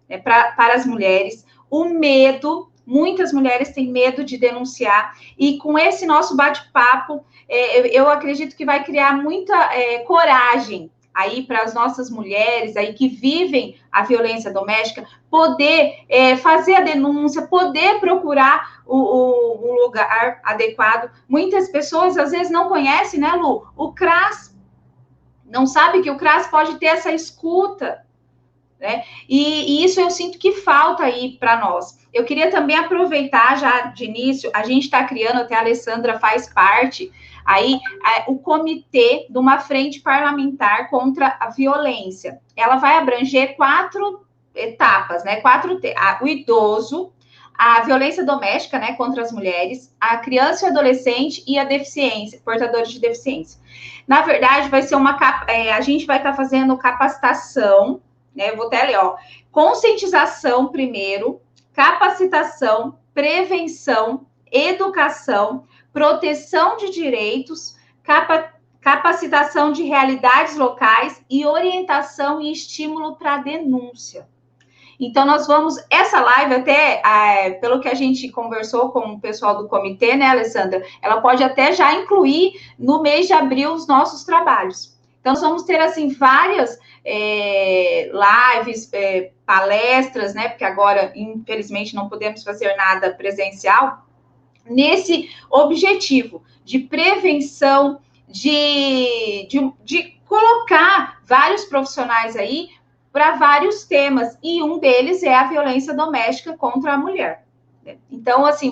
né, para as mulheres, o medo. Muitas mulheres têm medo de denunciar, e com esse nosso bate-papo, eu acredito que vai criar muita coragem aí para as nossas mulheres aí que vivem a violência doméstica, poder fazer a denúncia, poder procurar o lugar adequado. Muitas pessoas, às vezes, não conhecem, né, Lu? O CRAS, não sabe que o CRAS pode ter essa escuta, né? E isso eu sinto que falta aí para nós. Eu queria também aproveitar já de início, a gente está criando, até a Alessandra faz parte, aí o comitê de uma frente parlamentar contra a violência. Ela vai abranger 4 etapas, né? O idoso, a violência doméstica, né, contra as mulheres, a criança e o adolescente e a deficiência, portadores de deficiência. Na verdade, vai ser a gente vai estar fazendo capacitação, né? Eu vou até ler, ó. Conscientização primeiro, capacitação, prevenção, educação, proteção de direitos, capacitação de realidades locais e orientação e estímulo para denúncia. Então, nós vamos, essa live até, pelo que a gente conversou com o pessoal do comitê, né, Alessandra, ela pode até já incluir no mês de abril os nossos trabalhos. Então, nós vamos ter, assim, várias lives, palestras, né, porque agora, infelizmente, não podemos fazer nada presencial, nesse objetivo de prevenção, de colocar vários profissionais aí para vários temas, e um deles é a violência doméstica contra a mulher. Então, assim,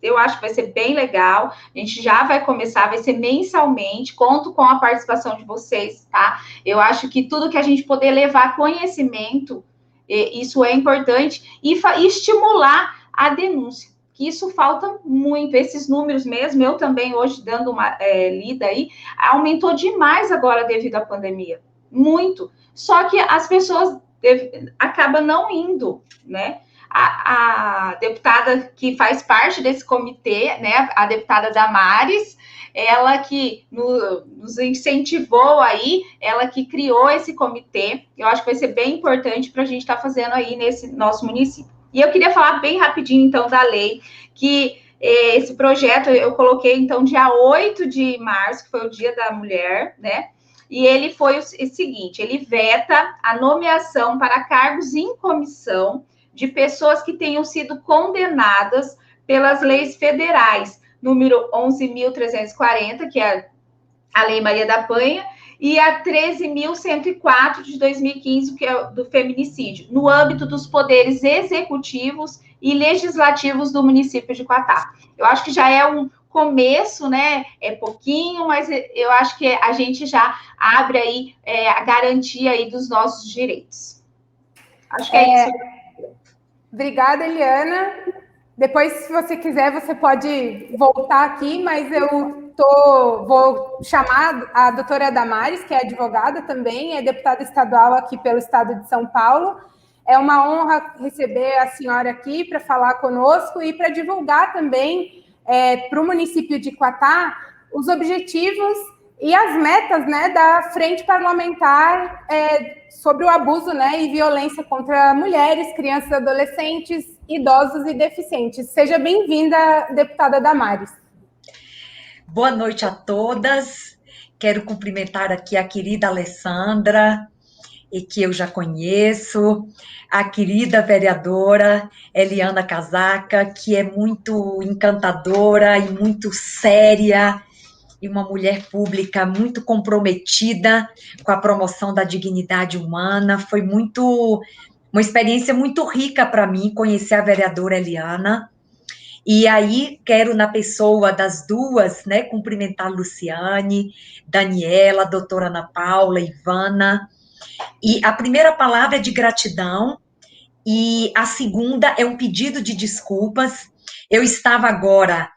eu acho que vai ser bem legal, a gente já vai começar, vai ser mensalmente, conto com a participação de vocês, tá? Eu acho que tudo que a gente poder levar conhecimento, isso é importante, e estimular a denúncia, que isso falta muito, esses números mesmo, eu também hoje dando uma lida aí, aumentou demais agora devido à pandemia, muito. Só que as pessoas acabam não indo, né? A deputada que faz parte desse comitê, né? A deputada Damares, ela que nos incentivou aí, ela que criou esse comitê. Eu acho que vai ser bem importante para a gente estar fazendo aí nesse nosso município. E eu queria falar bem rapidinho, então, da lei, que esse projeto eu coloquei, então, dia 8 de março, que foi o Dia da Mulher, né? E ele foi o seguinte, ele veta a nomeação para cargos em comissão de pessoas que tenham sido condenadas pelas leis federais, número 11.340, que é a Lei Maria da Penha, e a 13.104 de 2015, que é do feminicídio, no âmbito dos poderes executivos e legislativos do município de Quatá. Eu acho que já é um começo, né? É pouquinho, mas eu acho que a gente já abre aí a garantia aí dos nossos direitos. Acho que é isso. Obrigada, Eliana. Depois, se você quiser, você pode voltar aqui, mas vou chamar a doutora Damares, que é advogada também, é deputada estadual aqui pelo estado de São Paulo. É uma honra receber a senhora aqui para falar conosco e para divulgar também para o município de Quatá os objetivos e as metas, né, da Frente Parlamentar sobre o abuso, né, e violência contra mulheres, crianças, adolescentes, idosos e deficientes. Seja bem-vinda, deputada Damares. Boa noite a todas. Quero cumprimentar aqui a querida Alessandra, e que eu já conheço, a querida vereadora Eliana Casaca, que é muito encantadora e muito séria, e uma mulher pública muito comprometida com a promoção da dignidade humana. Foi uma experiência muito rica para mim conhecer a vereadora Eliana. E aí, quero, na pessoa das duas, né, cumprimentar a Luciane, Daniela, a doutora Ana Paula, Ivana. E a primeira palavra é de gratidão, e a segunda é um pedido de desculpas. Eu estava agora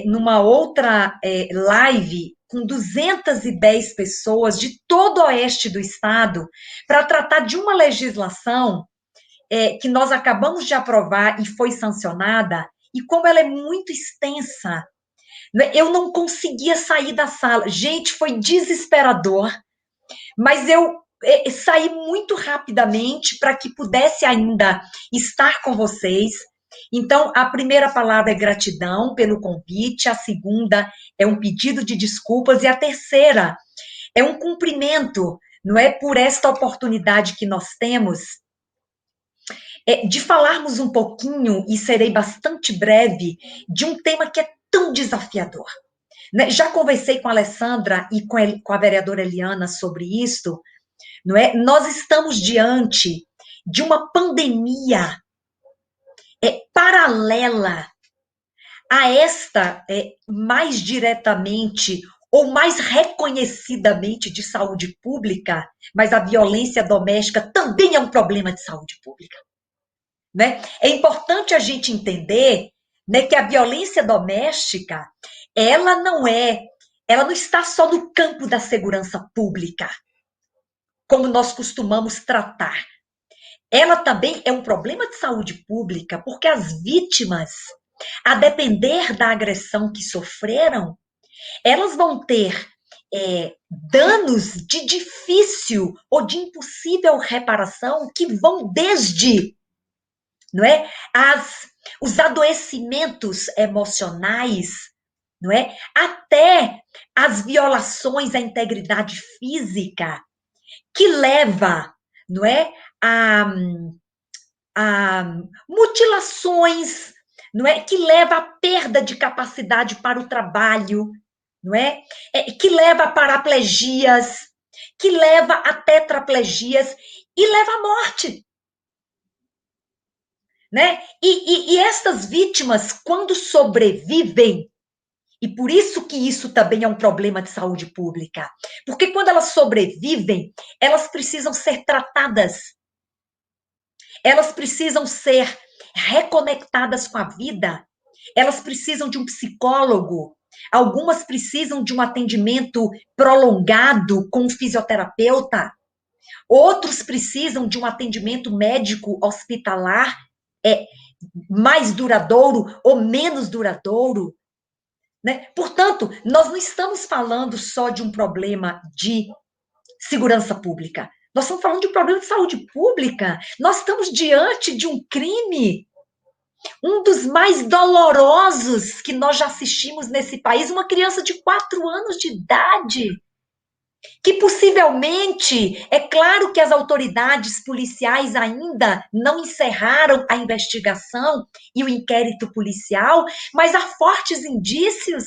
numa outra live com 210 pessoas de todo o oeste do estado para tratar de uma legislação que nós acabamos de aprovar e foi sancionada, e como ela é muito extensa, eu não conseguia sair da sala. Gente, foi desesperador, mas eu saí muito rapidamente para que pudesse ainda estar com vocês. Então, a primeira palavra é gratidão pelo convite, a segunda é um pedido de desculpas, e a terceira é um cumprimento, não é, por esta oportunidade que nós temos de falarmos um pouquinho, e serei bastante breve, de um tema que é tão desafiador. Né? Já conversei com a Alessandra e com a vereadora Eliana sobre isso, não é? Nós estamos diante de uma pandemia paralela a esta mais diretamente ou mais reconhecidamente de saúde pública, mas a violência doméstica também é um problema de saúde pública. Né? É importante a gente entender, né, que a violência doméstica, ela não está só no campo da segurança pública, como nós costumamos tratar. ela também é um problema de saúde pública, porque as vítimas, a depender da agressão que sofreram, elas vão ter danos de difícil ou de impossível reparação que vão desde, não é, os adoecimentos emocionais, não é, até as violações à integridade física, que leva, não é, a mutilações, não é, que leva à perda de capacidade para o trabalho, não é? Que leva a paraplegias, que leva a tetraplegias e leva à morte. Né? E estas vítimas, quando sobrevivem, e por isso que isso também é um problema de saúde pública, porque quando elas sobrevivem, elas precisam ser tratadas, elas precisam ser reconectadas com a vida, elas precisam de um psicólogo, algumas precisam de um atendimento prolongado com um fisioterapeuta, outros precisam de um atendimento médico hospitalar mais duradouro ou menos duradouro. Né? Portanto, nós não estamos falando só de um problema de segurança pública, nós estamos falando de um problema de saúde pública, nós estamos diante de um crime, um dos mais dolorosos que nós já assistimos nesse país, uma criança de 4 anos de idade, que possivelmente, é claro que as autoridades policiais ainda não encerraram a investigação e o inquérito policial, mas há fortes indícios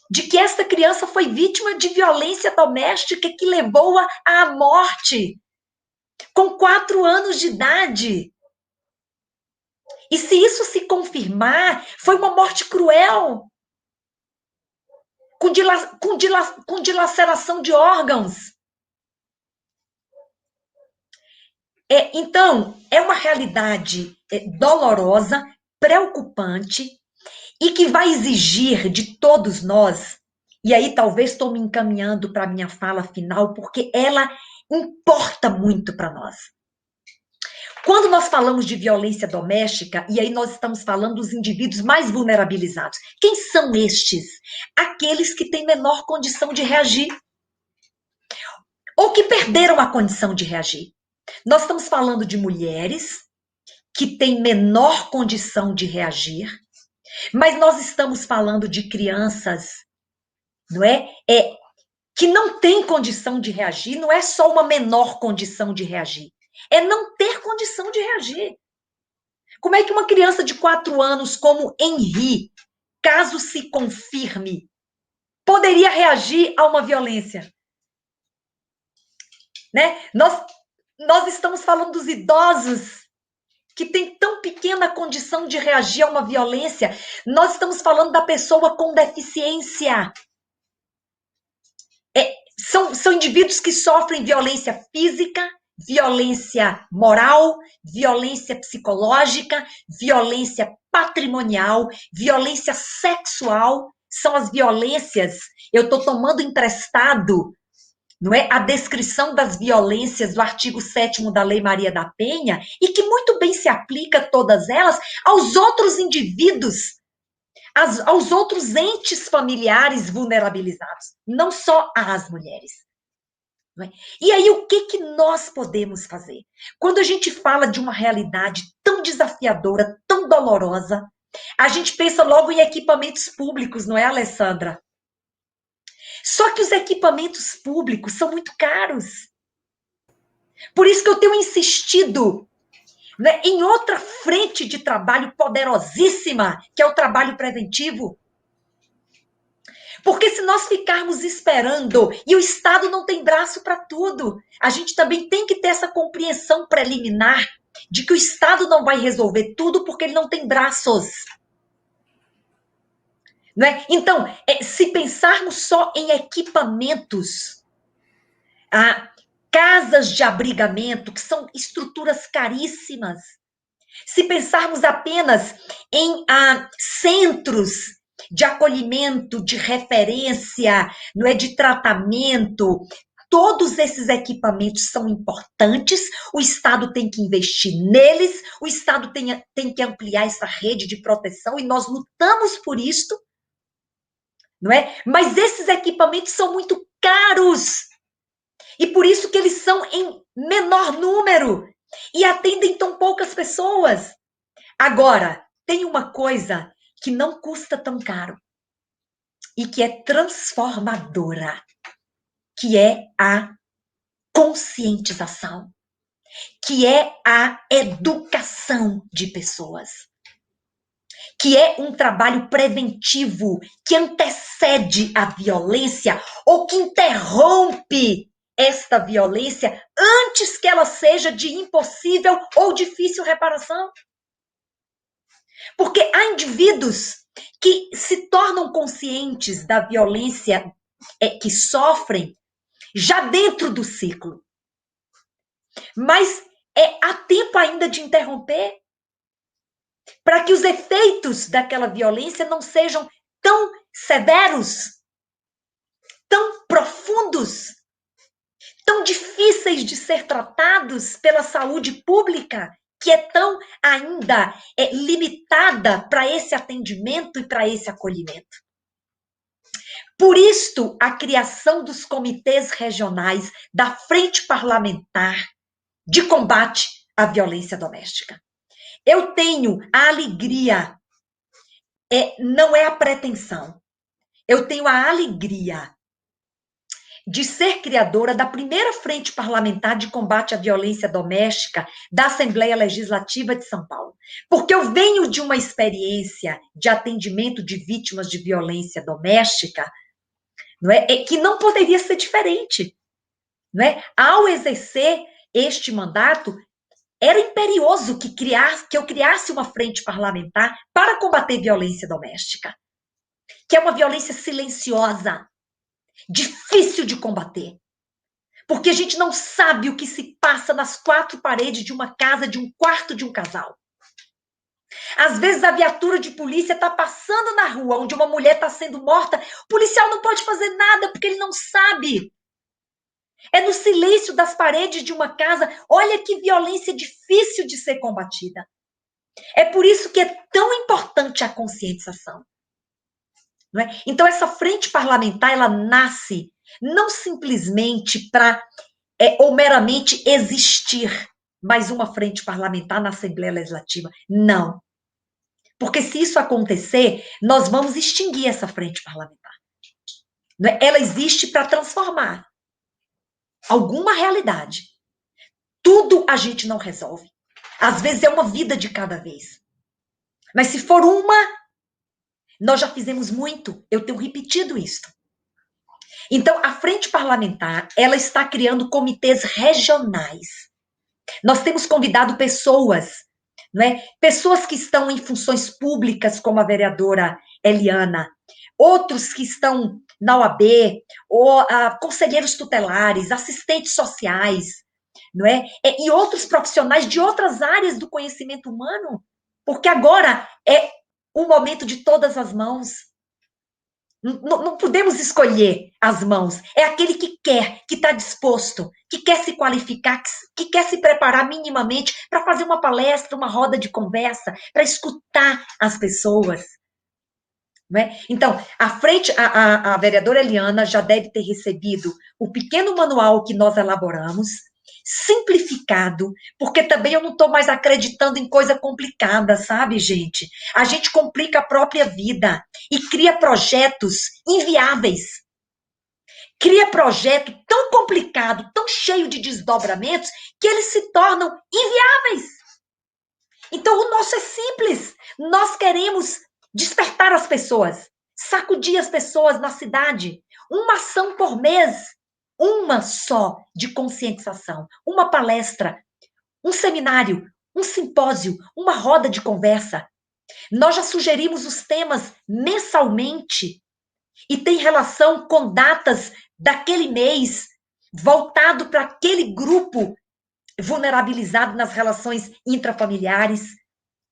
de que esta criança foi vítima de violência doméstica que levou-a à morte, com 4 anos de idade. E se isso se confirmar, foi uma morte cruel, com dilaceração de órgãos. Então, é uma realidade dolorosa, preocupante, e que vai exigir de todos nós, e aí talvez estou me encaminhando para a minha fala final, porque ela importa muito para nós. Quando nós falamos de violência doméstica, e aí nós estamos falando dos indivíduos mais vulnerabilizados. Quem são estes? Aqueles que têm menor condição de reagir. Ou que perderam a condição de reagir. Nós estamos falando de mulheres que têm menor condição de reagir, mas nós estamos falando de crianças, não é? Que não têm condição de reagir, não é só uma menor condição de reagir. É não ter condição de reagir. Como é que uma criança de 4 anos, como Henri, caso se confirme, poderia reagir a uma violência? Né? Nós estamos falando dos idosos que têm tão pequena condição de reagir a uma violência. Nós estamos falando da pessoa com deficiência. São indivíduos que sofrem violência física, violência moral, violência psicológica, violência patrimonial, violência sexual. São as violências, eu estou tomando emprestado, não é, a descrição das violências do artigo 7º da Lei Maria da Penha, e que muito bem se aplica todas elas aos outros indivíduos, aos outros entes familiares vulnerabilizados, não só às mulheres. E aí, o que nós podemos fazer? Quando a gente fala de uma realidade tão desafiadora, tão dolorosa, a gente pensa logo em equipamentos públicos, não é, Alessandra? Só que os equipamentos públicos são muito caros. Por isso que eu tenho insistido, né, em outra frente de trabalho poderosíssima, que é o trabalho preventivo. Porque se nós ficarmos esperando, e o Estado não tem braço para tudo, a gente também tem que ter essa compreensão preliminar de que o Estado não vai resolver tudo porque ele não tem braços. Não é? Então, se pensarmos só em equipamentos, casas de abrigamento, que são estruturas caríssimas, se pensarmos apenas em centros de acolhimento, de referência, não é, de tratamento, todos esses equipamentos são importantes, o Estado tem que investir neles, o Estado tem que ampliar essa rede de proteção, e nós lutamos por isso, não é? Mas esses equipamentos são muito caros, e por isso que eles são em menor número, e atendem tão poucas pessoas. Agora, tem uma coisa que não custa tão caro, e que é transformadora, que é a conscientização, que é a educação de pessoas, que é um trabalho preventivo que antecede a violência ou que interrompe esta violência antes que ela seja de impossível ou difícil reparação. Porque há indivíduos que se tornam conscientes da violência que sofrem já dentro do ciclo. Mas há tempo ainda de interromper para que os efeitos daquela violência não sejam tão severos, tão profundos, tão difíceis de ser tratados pela saúde pública, que é tão ainda limitada para esse atendimento e para esse acolhimento. Por isto, a criação dos comitês regionais da Frente Parlamentar de Combate à Violência Doméstica. Eu tenho a alegria, não é a pretensão, eu tenho a alegria de ser criadora da primeira Frente Parlamentar de Combate à Violência Doméstica da Assembleia Legislativa de São Paulo. Porque eu venho de uma experiência de atendimento de vítimas de violência doméstica, não é? Que não poderia ser diferente. Não é? Ao exercer este mandato, era imperioso que eu criasse uma frente parlamentar para combater violência doméstica, que é uma violência silenciosa, difícil de combater, porque a gente não sabe o que se passa nas quatro paredes de uma casa, de um quarto de um casal. Às vezes a viatura de polícia está passando na rua onde uma mulher está sendo morta, o policial não pode fazer nada porque ele não sabe. É no silêncio das paredes de uma casa. Olha que violência difícil de ser combatida. É por isso que é tão importante a conscientização. Não é? Então, essa frente parlamentar, ela nasce não simplesmente para, ou meramente existir mais uma frente parlamentar na Assembleia Legislativa. Não. Porque se isso acontecer, nós vamos extinguir essa frente parlamentar. Não é? Ela existe para transformar alguma realidade. Tudo a gente não resolve. Às vezes é uma vida de cada vez. Mas se for uma, nós já fizemos muito. Eu tenho repetido isso. Então, a Frente Parlamentar, ela está criando comitês regionais. Nós temos convidado pessoas, não é? Pessoas que estão em funções públicas, como a vereadora Eliana, outros que estão na OAB, ou conselheiros tutelares, assistentes sociais, não é? E outros profissionais de outras áreas do conhecimento humano, porque agora é o momento de todas as mãos. Não podemos escolher as mãos. É aquele que quer, que está disposto, que quer se qualificar, que quer se preparar minimamente para fazer uma palestra, uma roda de conversa, para escutar as pessoas. Não é? Então, a vereadora Eliana já deve ter recebido o pequeno manual que nós elaboramos, simplificado, porque também eu não estou mais acreditando em coisa complicada, sabe, gente? A gente complica a própria vida e cria projetos inviáveis. Cria projeto tão complicado, tão cheio de desdobramentos, que eles se tornam inviáveis. Então, o nosso é simples. Nós queremos despertar as pessoas, sacudir as pessoas na cidade. Uma ação por mês, uma só de conscientização, uma palestra, um seminário, um simpósio, uma roda de conversa. Nós já sugerimos os temas mensalmente e tem relação com datas daquele mês, voltado para aquele grupo vulnerabilizado nas relações intrafamiliares.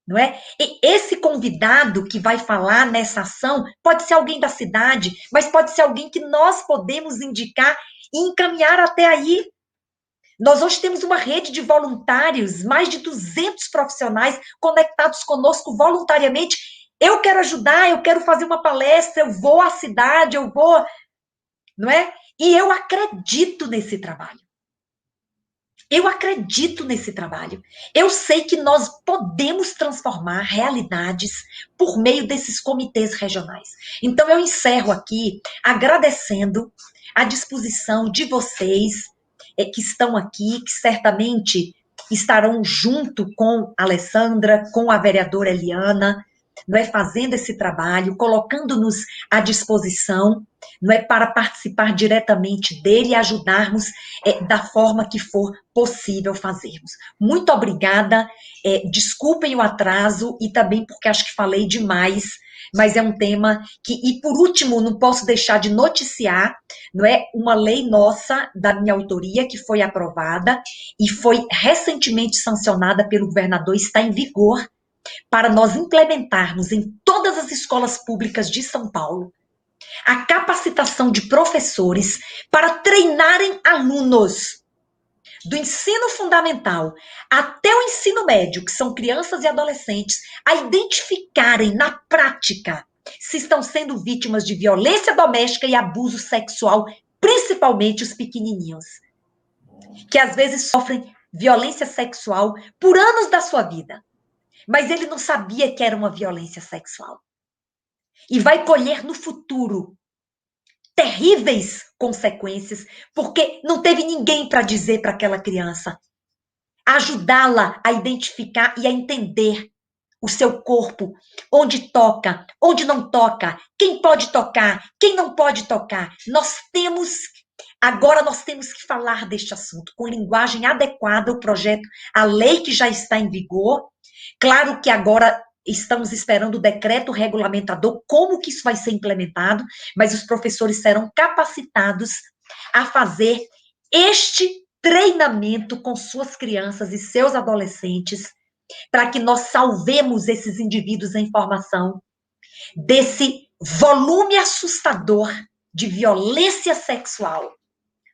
não é? E esse convidado que vai falar nessa ação pode ser alguém da cidade, mas pode ser alguém que nós podemos indicar e encaminhar até aí. Nós hoje temos uma rede de voluntários, mais de 200 profissionais conectados conosco voluntariamente. Eu quero ajudar, eu quero fazer uma palestra, eu vou à cidade, eu vou, não é? E eu acredito nesse trabalho. Eu acredito nesse trabalho. Eu sei que nós podemos transformar realidades por meio desses comitês regionais. Então, eu encerro aqui agradecendo a disposição de vocês que estão aqui, que certamente estarão junto com a Alessandra, com a vereadora Eliana, não é, fazendo esse trabalho, colocando-nos à disposição, não é, para participar diretamente dele e ajudarmos da forma que for possível fazermos. Muito obrigada, desculpem o atraso e também porque acho que falei demais, mas é um tema que, e por último, não posso deixar de noticiar, não é, uma lei nossa, da minha autoria, que foi aprovada e foi recentemente sancionada pelo governador, está em vigor, para nós implementarmos em todas as escolas públicas de São Paulo a capacitação de professores para treinarem alunos do ensino fundamental até o ensino médio, que são crianças e adolescentes, a identificarem na prática se estão sendo vítimas de violência doméstica e abuso sexual, principalmente os pequenininhos, que às vezes sofrem violência sexual por anos da sua vida. Mas ele não sabia que era uma violência sexual. E vai colher no futuro terríveis consequências, porque não teve ninguém para dizer para aquela criança, ajudá-la a identificar e a entender o seu corpo, onde toca, onde não toca, quem pode tocar, quem não pode tocar. Agora nós temos que falar deste assunto com linguagem adequada, o projeto, a lei que já está em vigor. Claro que agora estamos esperando o decreto regulamentador, como que isso vai ser implementado, mas os professores serão capacitados a fazer este treinamento com suas crianças e seus adolescentes, para que nós salvemos esses indivíduos em formação desse volume assustador de violência sexual.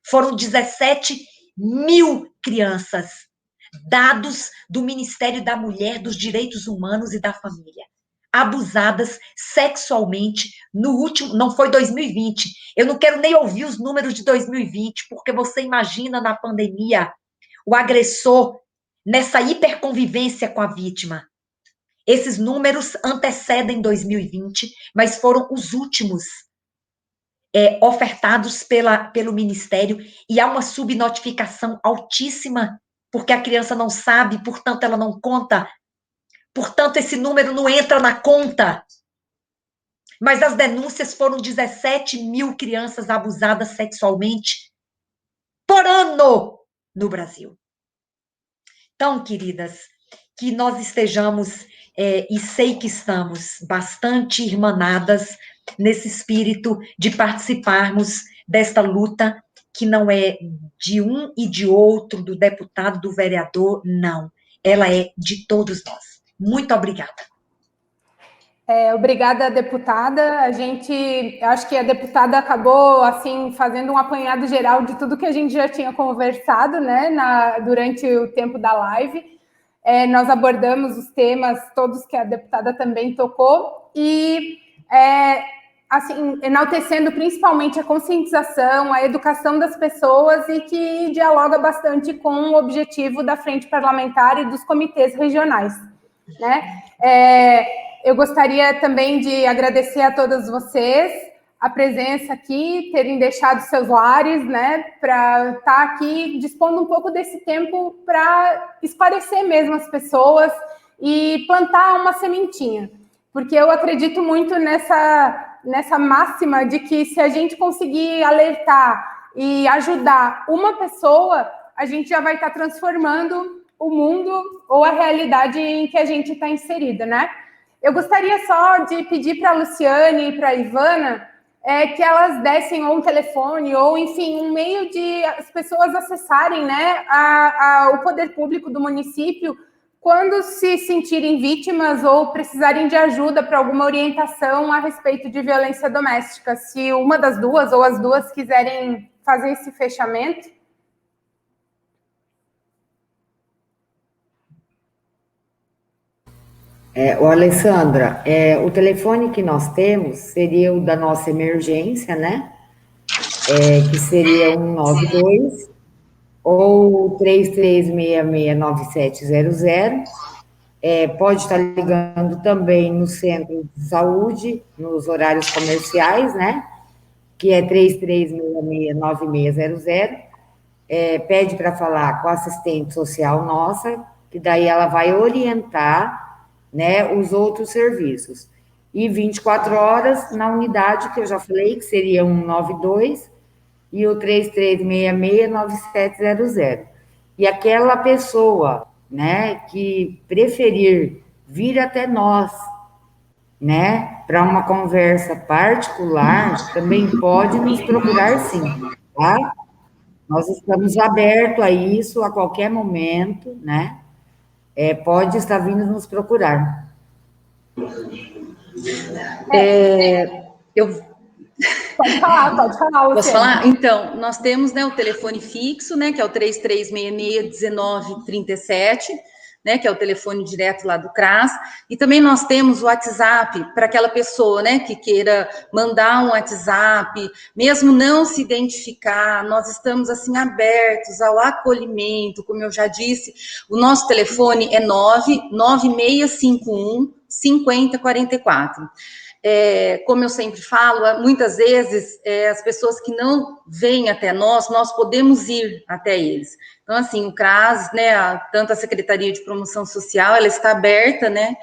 Foram 17 mil crianças, dados do Ministério da Mulher, dos Direitos Humanos e da Família, abusadas sexualmente no último, não foi 2020, eu não quero nem ouvir os números de 2020, porque você imagina na pandemia o agressor nessa hiperconvivência com a vítima. Esses números antecedem 2020, mas foram os últimos ofertados pelo Ministério, e há uma subnotificação altíssima, porque a criança não sabe, portanto, ela não conta, portanto, esse número não entra na conta. Mas as denúncias foram 17 mil crianças abusadas sexualmente por ano no Brasil. Então, queridas, que nós estejamos, e sei que estamos, bastante irmanadas nesse espírito de participarmos desta luta, que não é de um e de outro, do deputado, do vereador, não. Ela é de todos nós. Muito obrigada. Obrigada, deputada. Acho que a deputada acabou, assim, fazendo um apanhado geral de tudo que a gente já tinha conversado, né, durante o tempo da live. Nós abordamos os temas todos que a deputada também tocou e, assim, enaltecendo principalmente a conscientização, a educação das pessoas e que dialoga bastante com o objetivo da Frente Parlamentar e dos comitês regionais, né? Eu gostaria também de agradecer a todas vocês a presença aqui, terem deixado seus lares, né, para estar aqui dispondo um pouco desse tempo para esclarecer mesmo as pessoas e plantar uma sementinha, porque eu acredito muito nessa máxima de que se a gente conseguir alertar e ajudar uma pessoa, a gente já vai estar transformando o mundo ou a realidade em que a gente está inserida, né? Eu gostaria só de pedir para a Luciane e para a Ivana que elas dessem ou um telefone ou, enfim, um meio de as pessoas acessarem, né, o poder público do município quando se sentirem vítimas ou precisarem de ajuda para alguma orientação a respeito de violência doméstica. Se uma das duas ou as duas quiserem fazer esse fechamento. Alessandra, o telefone que nós temos seria o da nossa emergência, né? Que seria 192 ou 33669700. Pode estar ligando também no centro de saúde, nos horários comerciais, né? Que é 33669600. Pede para falar com a assistente social nossa, que daí ela vai orientar, né, os outros serviços. E 24 horas na unidade, que eu já falei, que seria 192 e o 33669700. E aquela pessoa, né, que preferir vir até nós, né, para uma conversa particular, também pode nos procurar sim, tá? Nós estamos abertos a isso a qualquer momento, né? Pode estar vindo nos procurar. Pode falar, Luciana. Posso falar? Então, nós temos, né, o telefone fixo, né, que é o 3366-1937, né, que é o telefone direto lá do CRAS, e também nós temos o WhatsApp para aquela pessoa, né, que queira mandar um WhatsApp, mesmo não se identificar, nós estamos, assim, abertos ao acolhimento, como eu já disse, o nosso telefone é 99651-5044. Como eu sempre falo, muitas vezes as pessoas que não vêm até nós podemos ir até eles. Então, assim, o CRAS, né, tanto a Secretaria de Promoção Social, ela está aberta, né,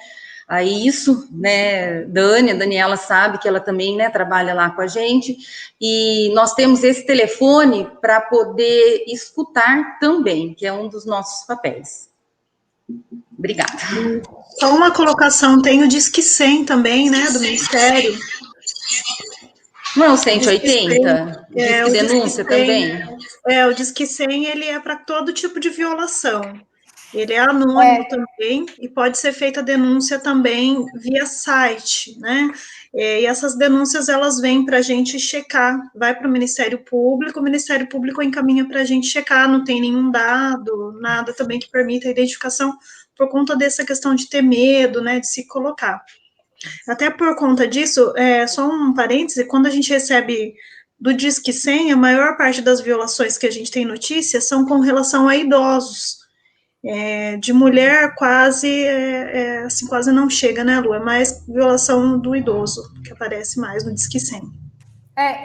a isso, né, a Daniela sabe que ela também, né, trabalha lá com a gente, e nós temos esse telefone para poder escutar também, que é um dos nossos papéis. Obrigada. Só uma colocação, tem o Disque 100 também, né, do Ministério. Não é o 180? O Disque denúncia também? O Disque 100, ele é para todo tipo de violação. Ele é anônimo também, e pode ser feita denúncia também via site, né? E essas denúncias, elas vêm para a gente checar, vai para o Ministério Público encaminha para a gente checar, não tem nenhum dado, nada também que permita a identificação, por conta dessa questão de ter medo, né, de se colocar. Até por conta disso, só um parêntese, quando a gente recebe do Disque 100, a maior parte das violações que a gente tem notícia são com relação a idosos. De mulher quase, assim, quase não chega, né, Lu? É mais violação do idoso, que aparece mais no Disque 100.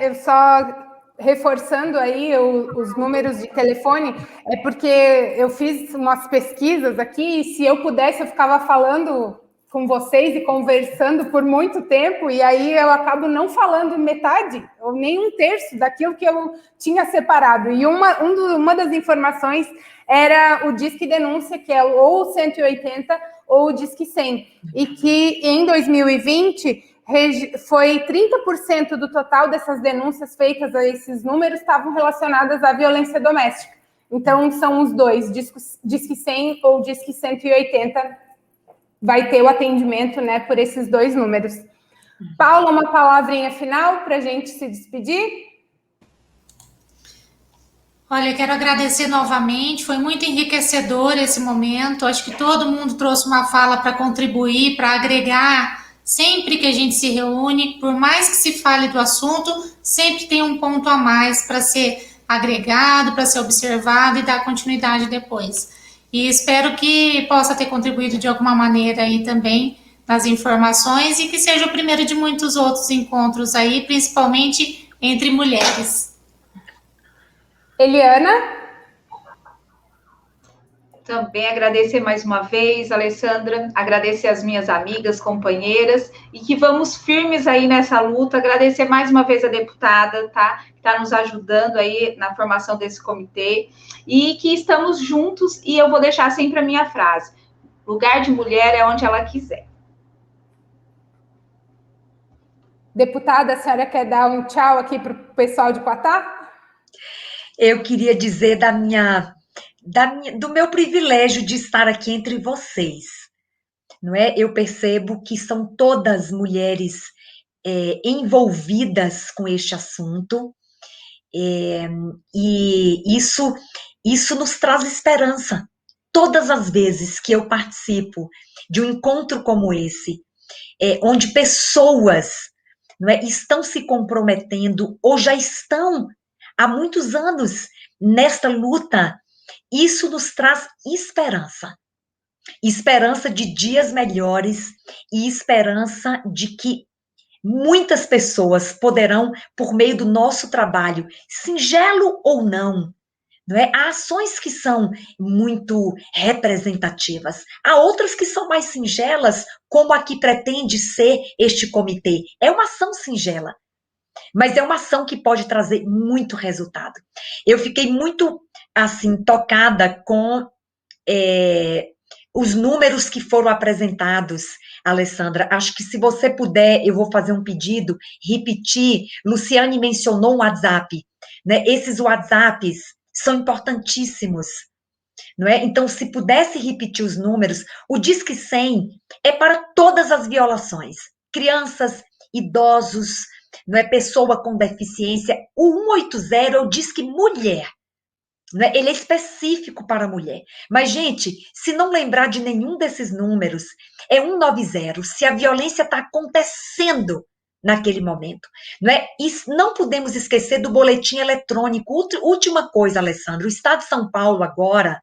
Eu só reforçando aí os números de telefone, porque eu fiz umas pesquisas aqui, e se eu pudesse, eu ficava falando com vocês e conversando por muito tempo, e aí eu acabo não falando metade, ou nem um terço daquilo que eu tinha separado. E uma das informações era o Disque Denúncia, que é ou o 180 ou o Disque 100, e que em 2020 foi 30% do total dessas denúncias feitas a esses números estavam relacionadas à violência doméstica. Então, são os dois, Disque 100 ou Disque 180, vai ter o atendimento, né, por esses dois números. Paula, uma palavrinha final para a gente se despedir? Olha, eu quero agradecer novamente, foi muito enriquecedor esse momento, acho que todo mundo trouxe uma fala para contribuir, para agregar. Sempre que a gente se reúne, por mais que se fale do assunto, sempre tem um ponto a mais para ser agregado, para ser observado e dar continuidade depois. E espero que possa ter contribuído de alguma maneira aí também nas informações e que seja o primeiro de muitos outros encontros aí, principalmente entre mulheres. Eliana? Também agradecer mais uma vez, Alessandra, agradecer as minhas amigas, companheiras, e que vamos firmes aí nessa luta, agradecer mais uma vez a deputada, tá, que está nos ajudando aí na formação desse comitê, e que estamos juntos, e eu vou deixar sempre a minha frase, lugar de mulher é onde ela quiser. Deputada, a senhora quer dar um tchau aqui para o pessoal de Quatá? Eu queria dizer da minha do meu privilégio de estar aqui entre vocês, não é? Eu percebo que são todas mulheres envolvidas com este assunto, e isso nos traz esperança. Todas as vezes que eu participo de um encontro como esse, onde pessoas, não é, estão se comprometendo ou já estão há muitos anos nesta luta, isso nos traz esperança. Esperança de dias melhores e esperança de que muitas pessoas poderão, por meio do nosso trabalho, singelo ou não, há ações que são muito representativas, há outras que são mais singelas, como a que pretende ser este comitê. É uma ação singela, mas é uma ação que pode trazer muito resultado. Eu fiquei muito, assim, tocada com os números que foram apresentados, Alessandra. Acho que se você puder, eu vou fazer um pedido, repetir. Luciane mencionou um WhatsApp, né? Esses WhatsApps são importantíssimos, não é? Então, se pudesse repetir os números, o Disque 100 é para todas as violações, crianças, idosos, não é? Pessoa com deficiência. O 180 é o Disque Mulher, não é? Ele é específico para a mulher. Mas, gente, se não lembrar de nenhum desses números, é 190, se a violência está acontecendo naquele momento, não é? E não podemos esquecer do boletim eletrônico. Última coisa, Alessandro, o Estado de São Paulo agora,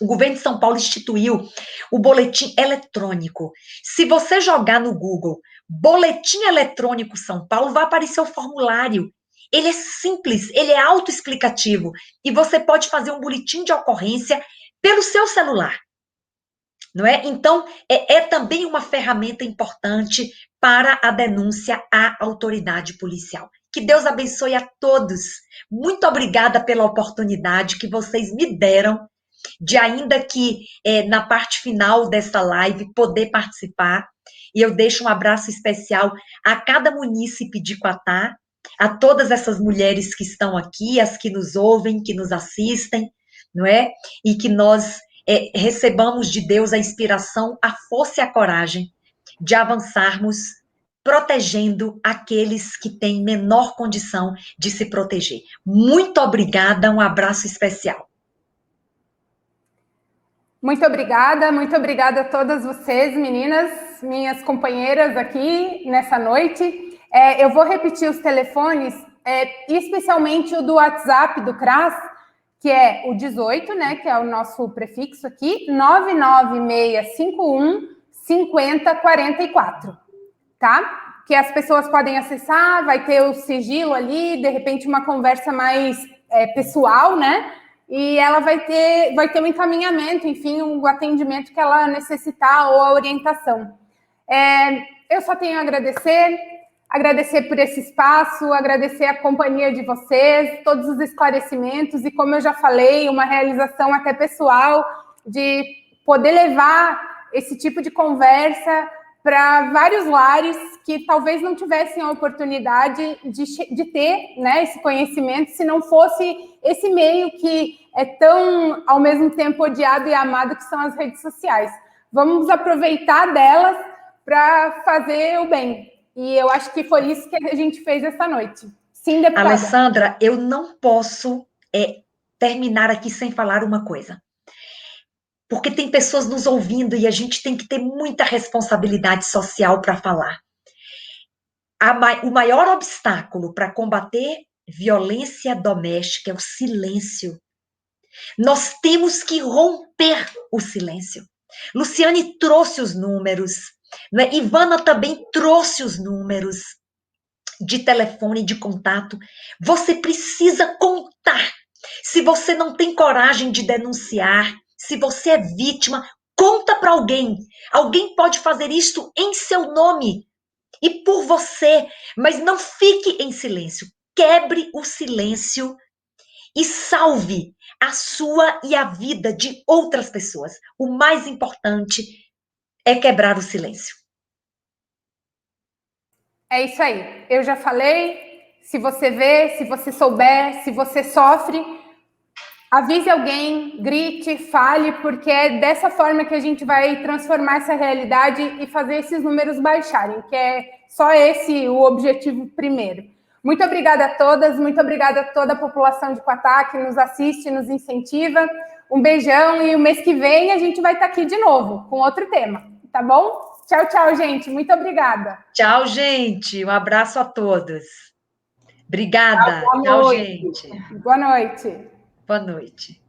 o governo de São Paulo instituiu o boletim eletrônico. Se você jogar no Google, boletim eletrônico São Paulo, vai aparecer o formulário. Ele é simples, ele é autoexplicativo, e você pode fazer um boletim de ocorrência pelo seu celular, não é? Então, é também uma ferramenta importante para a denúncia à autoridade policial. Que Deus abençoe a todos. Muito obrigada pela oportunidade que vocês me deram de, ainda que na parte final desta live, poder participar. E eu deixo um abraço especial a cada munícipe de Quatá, a todas essas mulheres que estão aqui, as que nos ouvem, que nos assistem, não é? E que nós recebamos de Deus a inspiração, a força e a coragem de avançarmos protegendo aqueles que têm menor condição de se proteger. Muito obrigada, um abraço especial. Muito obrigada a todas vocês, meninas, minhas companheiras aqui nessa noite. Eu vou repetir os telefones, especialmente o do WhatsApp do CRAS, que é o 18, né, que é o nosso prefixo aqui, 99651 5044, tá? Que as pessoas podem acessar, vai ter o sigilo ali, de repente uma conversa mais pessoal, né? E ela vai ter um encaminhamento, enfim, um atendimento que ela necessitar ou a orientação. Eu só tenho a agradecer por esse espaço, agradecer a companhia de vocês, todos os esclarecimentos e, como eu já falei, uma realização até pessoal de poder levar esse tipo de conversa para vários lares que talvez não tivessem a oportunidade de ter, né, esse conhecimento se não fosse esse meio que é tão, ao mesmo tempo, odiado e amado, que são as redes sociais. Vamos aproveitar delas para fazer o bem. E eu acho que foi isso que a gente fez essa noite. Sim, deputada. Alessandra, eu não posso terminar aqui sem falar uma coisa. Porque tem pessoas nos ouvindo e a gente tem que ter muita responsabilidade social para falar. O maior obstáculo para combater violência doméstica é o silêncio. Nós temos que romper o silêncio. Luciane trouxe os números, né? Ivana também trouxe os números de telefone, de contato. Você precisa contar. Se você não tem coragem de denunciar, se você é vítima, conta para alguém. Alguém pode fazer isto em seu nome e por você, mas não fique em silêncio. Quebre o silêncio e salve a sua e a vida de outras pessoas. O mais importante é quebrar o silêncio. É isso aí. Eu já falei, se você vê, se você souber, se você sofre, Avise alguém, grite, fale, porque é dessa forma que a gente vai transformar essa realidade e fazer esses números baixarem, que é só esse o objetivo primeiro. Muito obrigada a todas, muito obrigada a toda a população de Quatá que nos assiste, nos incentiva. Um beijão e o mês que vem a gente vai estar aqui de novo com outro tema, tá bom? Tchau, tchau, gente. Muito obrigada. Tchau, gente. Um abraço a todos. Obrigada. Tchau, gente. Boa noite. Boa noite.